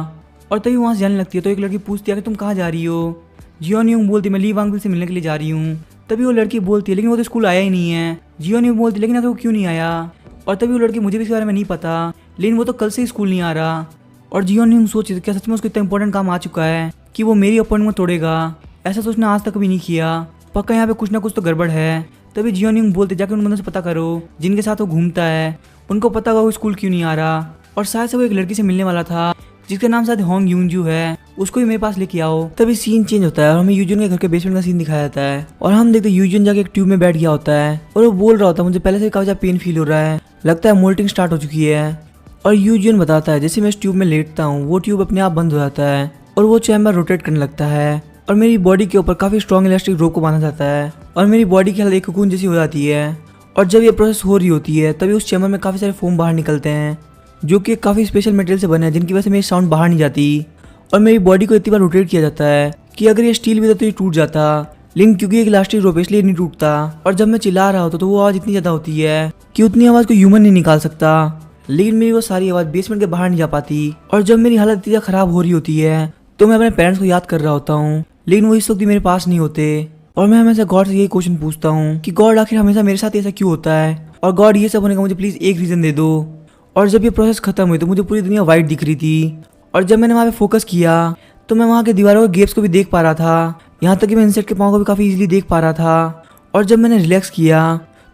S1: और तभी वहाँ से जाने लगती है तो एक लड़की पूछती है कि तुम कहाँ जा रही हो। जियोन यूंग बोलती मैं ली वांगबिल से मिलने के लिए जा रही हूँ। तभी वो लड़की बोलती है लेकिन वो तो स्कूल आया ही नहीं है। जियोन यूंग बोलती लेकिन आखिर वो क्यों नहीं आया। और तभी वो लड़की मुझे भी इसके बारे में नहीं पता, लेकिन वो तो कल से ही स्कूल नहीं आ रहा। और जियोन यूंग सोची क्या सच में उसको इतना इंपॉर्टेंट काम आ चुका है कि वो मेरी अपॉइंटमेंट तोड़ेगा, ऐसा सोचना आज तक भी नहीं किया, पक्का यहाँ पे कुछ ना कुछ तो गड़बड़ है। तभी जियोन यूंग बोलते जाके उन बंदों से पता करो जिनके साथ वो घूमता है, उनको पता होगा वो स्कूल क्यों नहीं आ रहा। और शायद से वो एक लड़की से मिलने वाला था जिसका नाम शायद होंग यूंजू है, उसको भी मेरे पास लेके आओ। तभी सीन चेंज होता है और हमें यूजुन के घर के बेसमेंट का सीन दिखाया जाता है और हम देखते यूजुन जाके एक ट्यूब में बैठ गया होता है और वो बोल रहा होता है मुझे पहले से काफी ज्यादा पेन फील हो रहा है, लगता है मोल्टिंग स्टार्ट हो चुकी है। और यूजुन बताता है जैसे मैं इस ट्यूब में लेटता हूँ वो ट्यूब अपने आप बंद हो जाता है और वो चैम्बर रोटेट करने लगता है और मेरी बॉडी के ऊपर काफी स्ट्रॉन्ग इलास्टिक रोप को बांधा जाता है और मेरी बॉडी की हालत एक कोकून जैसी हो जाती है। और जब ये प्रोसेस हो रही होती है तभी उस चैम्बर में काफी सारे फोम बाहर निकलते हैं जो कि काफ़ी स्पेशल मटेरियल से बने हैं जिनकी वजह से मेरी साउंड बाहर नहीं जाती। और मेरी बॉडी को इतनी बार रोटेट किया जाता है कि अगर ये स्टील भी था तो ये टूट जाता, लेकिन क्योंकि एक इलास्टिक रोप है इसलिए नहीं टूटता। और जब मैं चिल्ला रहा होता तो वो आवाज़ इतनी ज़्यादा होती है कि उतनी आवाज़ को ह्यूमन नहीं निकाल सकता, लेकिन मेरी वो सारी आवाज़ बेसमेंट के बाहर नहीं जा पाती। और जब मेरी हालत इतनी ख़राब हो रही होती है तो मैं अपने पेरेंट्स को याद कर रहा होता हूँ, लेकिन वो इस वक्त भी मेरे पास नहीं होते। और मैं हमेशा गॉड से यही क्वेश्चन पूछता हूँ कि गॉड आखिर हमेशा मेरे साथ ऐसा क्यों होता है, और गॉड ये सब होने का मुझे प्लीज़ एक रीज़न दे दो। और जब ये प्रोसेस खत्म हुई तो मुझे पूरी दुनिया वाइट दिख रही थी और जब मैंने वहाँ पे फोकस किया तो मैं वहाँ के दीवारों के गेप्स को भी देख पा रहा था, यहाँ तक कि मैं इंसेक्ट के पाँव को भी काफ़ी इजीली देख पा रहा था। और जब मैंने रिलैक्स किया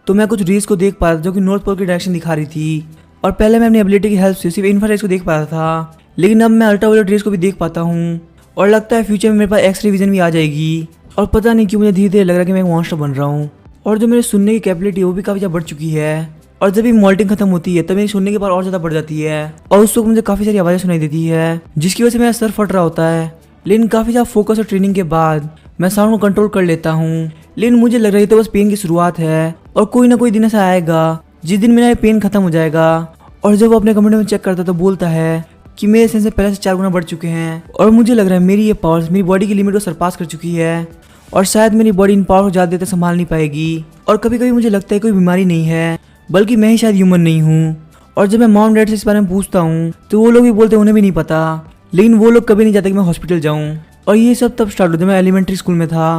S1: तो मैं कुछ रेस को देख पा रहा था जो कि नॉर्थ पोल की डायरेक्शन दिखा रही थी। और पहले मैं अपनी एबिलिटी की हेल्प से सिर्फ इंफ्रारेड को देख पा रहा था, लेकिन अब मैं अल्ट्रावायलेट रेस को भी देख पाता हूँ और लगता है फ्यूचर में मेरे पास एक्सरे विजन भी आ जाएगी। और पता नहीं क्यों मुझे धीरे धीरे लग रहा है कि मैं एक मॉन्स्टर बन रहा हूँ। और जो मेरे सुनने की कैपेबिलिटी है वो भी काफ़ी ज़्यादा बढ़ चुकी है। और जब ये मॉल्टिंग खत्म होती है तब मेरी सुनने की पावर और ज़्यादा बढ़ जाती है और उस वक्त मुझे काफ़ी सारी आवाज़ें सुनाई देती है जिसकी वजह से मेरा सर फट रहा होता है। लेकिन काफ़ी ज़्यादा फोकस और ट्रेनिंग के बाद मैं साउंड को कंट्रोल कर लेता हूँ, लेकिन मुझे लग रही है तो बस पेन की शुरुआत है और कोई ना कोई दिन ऐसा आएगा जिस दिन मेरा ये पेन खत्म हो जाएगा। और जब वो अपने कमरे में चेक करता तो बोलता है कि मेरे सेंसेस पहले से 4 गुना बढ़ चुके हैं और मुझे लग रहा है मेरी ये पावर्स मेरी बॉडी की लिमिट को सरपास कर चुकी है और शायद मेरी बॉडी इन पावर को ज़्यादा देर तक संभाल नहीं पाएगी। और कभी कभी मुझे लगता है कोई बीमारी नहीं है बल्कि मैं ही शायद ह्यूमन नहीं हूँ। और जब मैं मॉम डैड से इस बारे में पूछता हूँ तो वो लोग भी बोलते हैं उन्हें भी नहीं पता, लेकिन वो लोग कभी नहीं चाहते कि मैं हॉस्पिटल जाऊँ। और ये सब तब स्टार्ट होता मैं एलिमेंट्री स्कूल में था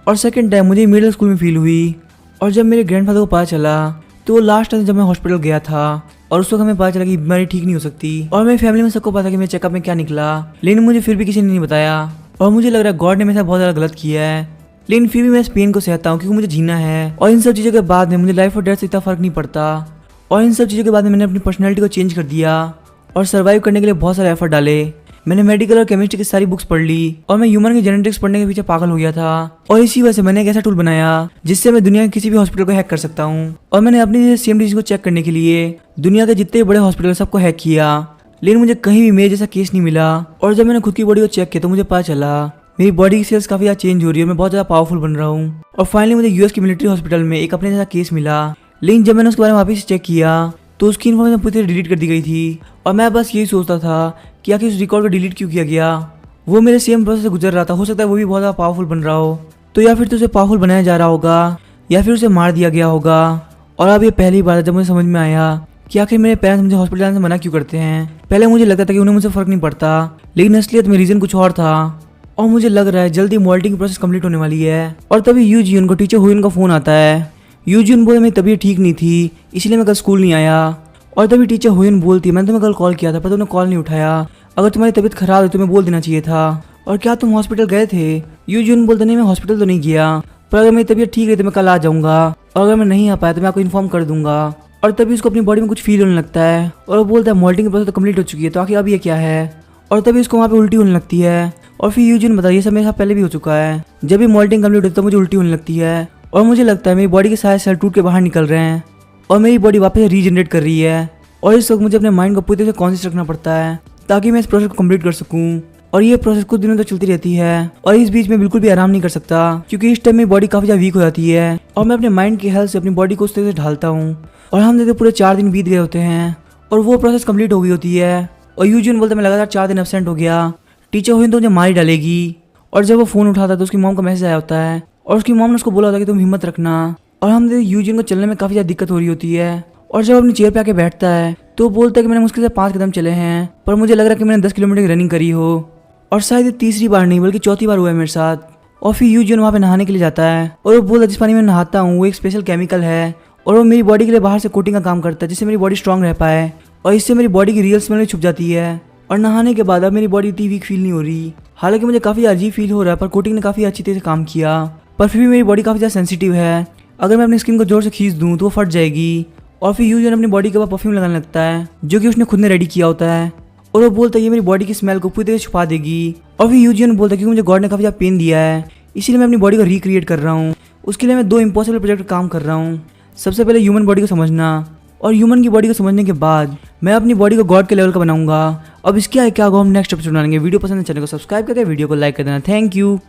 S1: और सेकंड टाइम मुझे मिडिल स्कूल में फील हुई। और जब मेरे ग्रैंडफादर को पता चला तो वो लास्ट टाइम जब मैं हॉस्पिटल गया था और उस वक्त हमें पता चला कि बीमारी ठीक नहीं हो सकती। और मेरी फैमिली में सबको पता कि मेरे चेकअप में क्या निकला, लेकिन मुझे फिर भी किसी ने नहीं बताया। और मुझे लग रहा है गॉड ने मेरे साथ बहुत ज़्यादा गलत किया है, लेकिन फिर भी मैं इस पेन को सहता हूँ क्योंकि मुझे जीना है। और इन सब चीज़ों के बाद में मुझे लाइफ और डेथ से इतना फर्क नहीं पड़ता। और इन सब चीज़ों के बाद में मैंने अपनी पर्सनैलिटी को चेंज कर दिया और सर्वाइव करने के लिए बहुत सारे एफर्ट डाले। मैंने मेडिकल और केमिस्ट्री की सारी बुक्स पढ़ ली और मैं ह्यूमन की जेनेटिक्स पढ़ने के पीछे पागल हो गया था। और इसी वजह से मैंने एक ऐसा टूल बनाया जिससे मैं दुनिया के किसी भी हॉस्पिटल को हैक कर सकता हूँ। और मैंने अपनी सेम डिजीज को चेक करने के लिए दुनिया के जितने बड़े हॉस्पिटल सबको हैक किया, लेकिन मुझे कहीं भी मेरे जैसा केस नहीं मिला। और जब मैंने खुद की बॉडी को चेक किया तो मुझे पता चला मेरी बॉडी की सेल्स काफी ज़्यादा चेंज हो रही है, मैं बहुत ज़्यादा पावरफुल बन रहा हूँ। और फाइनली मुझे यूएस की मिलिट्री हॉस्पिटल में एक अपने जैसा केस मिला, लेकिन जब मैंने उसके बारे में वापस चेक किया तो उसकी इन्फॉर्मेशन पूरी तरह डिलीट कर दी गई थी। और मैं बस यही सोचता था कि आखिर उस रिकॉर्ड को डिलीट क्यों किया गया। वो मेरे सेम प्रोसेस से गुजर रहा था, हो सकता है वो भी बहुत ज़्यादा पावरफुल बन रहा हो। तो या फिर तो उसे पावरफुल बनाया जा रहा होगा या फिर उसे मार दिया गया होगा। और अब ये पहली बार है जब मुझे समझ में आया कि आखिर मेरे पेरेंट्स मुझे हॉस्पिटल जाने से मना क्यों करते हैं। पहले मुझे लगता था कि उन्हें मुझसे फ़र्क नहीं पड़ता, लेकिन असलियत में रीज़न कुछ और था। और मुझे लग रहा है जल्दी मॉल्टिंग प्रोसेस कंप्लीट होने वाली है। और तभी यू जीन को टीचर हुइन का फ़ोन आता है। यू जीन बोले मेरी तबीयत ठीक नहीं थी इसलिए मैं कल स्कूल नहीं आया। और तभी टीचर हुइन बोलती है मैंने तुम्हें कल कॉल किया था पर तुमने कॉल नहीं उठाया, अगर तुम्हारी तबीयत खराब है तुम्हें बोल देना चाहिए था। और क्या तुम हॉस्पिटल गए थे? यू जीन बोलते नहीं मैं हॉस्पिटल तो नहीं गया, पर अगर मेरी तबीयत ठीक है तो मैं कल आ जाऊँगा, और अगर मैं नहीं आ पाया तो मैं आपको इन्फॉर्म कर दूंगा। और तभी उसको अपनी बॉडी में कुछ फील होने लगता है और वो बोलता है मॉल्टिंग की प्रोसेस तो कंप्लीट हो चुकी है तो आखिर अब ये क्या है। और तभी उसको वहाँ पे उल्टी होने लगती है। और फिर यू जीन बताइए सब मेरे साथ पहले भी हो चुका है, जब भी मॉल्टिंग कंप्लीट होती है तो मुझे उल्टी होने लगती है और मुझे लगता है मेरी बॉडी के सारे सेल टूट के बाहर निकल रहे हैं और मेरी बॉडी वापस रीजनरेट कर रही है। और इस वक्त मुझे अपने माइंड को पूरी तरह से कॉन्शियस रखना पड़ता है ताकि मैं इस प्रोसेस को कंप्लीट कर सकूं। और ये प्रोसेस कुछ दिनों तक चलती रहती है और इस बीच में बिल्कुल भी आराम नहीं कर सकता क्योंकि इस टाइम मेरी बॉडी काफी ज्यादा वीक हो जाती है। और मैं अपने माइंड की हेल्थ से अपनी बॉडी को उस तरह से ढालता हूँ। और हम देखते पूरे 4 दिन बीत गए होते हैं और वो प्रोसेस कंप्लीट हो गई होती है। और यूजीन बोलते मैं लगातार 4 दिन एब्सेंट हो गया, टीचर हुई तो मुझे मार ही डालेगी। और जब वो फोन उठाता तो उसकी मॉम का मैसेज आया होता है और उसकी मॉम ने उसको बोला होता है कि तुम हिम्मत रखना। और हम यूजीन को चलने में काफी ज्यादा दिक्कत हो रही होती है। और जब अपनी चेयर पे आके बैठता है तो बोलता है कि मैंने मुश्किल से 5 कदम चले हैं, पर मुझे लग रहा है कि मैंने 10 किलोमीटर की रनिंग करी हो। और शायद ये तीसरी बार नहीं बल्कि चौथी बार हुआ है मेरे साथ। और फिर यूजीन वहाँ पे नहाने के लिए जाता है और वो बोलता है जिस पानी में नहाता हूँ वो एक स्पेशल केमिकल है और वो मेरी बॉडी के लिए बाहर से कोटिंग का काम करता है जिससे मेरी बॉडी स्ट्रांग रह पाए और इससे मेरी बॉडी की रियल स्मेल भी छुप जाती है। और नहाने के बाद अब मेरी बॉडी इतनी वीक फील नहीं हो रही, हालांकि मुझे काफ़ी अजीब फील हो रहा है, पर कोटिंग ने काफ़ी अच्छी तरह से काम किया। पर फिर भी मेरी बॉडी काफ़ी ज़्यादा सेंसिटिव है, अगर मैं अपनी स्किन को जोर से खींच दूँ तो वो फट जाएगी। और फिर यूजीन अपनी बॉडी के ऊपर परफ्यूम लगाने लगता है जो कि उसने खुद ने रेडी किया होता है और वो बोलता है ये मेरी बॉडी की स्मेल को पूरी तरह छुपा देगी। और फिर यूजीन बोलता है कि मुझे गॉड ने काफ़ी ज़्यादा पेन दिया है इसीलिए मैं अपनी बॉडी को रिक्रिएट कर रहा हूँ। उसके लिए मैं 2 इम्पॉसिबल प्रोजेक्ट पर काम कर रहा हूँ। सबसे पहले ह्यूमन बॉडी को समझना, और ह्यूमन की बॉडी को समझने के बाद मैं अपनी बॉडी को गॉड के लेवल का बनाऊंगा। अब इसके आगे क्या होगा हम नेक्स्ट एपिसोड बनाएंगे। वीडियो पसंद है चैनल को सब्सक्राइब करके वीडियो को लाइक कर देना। Thank you.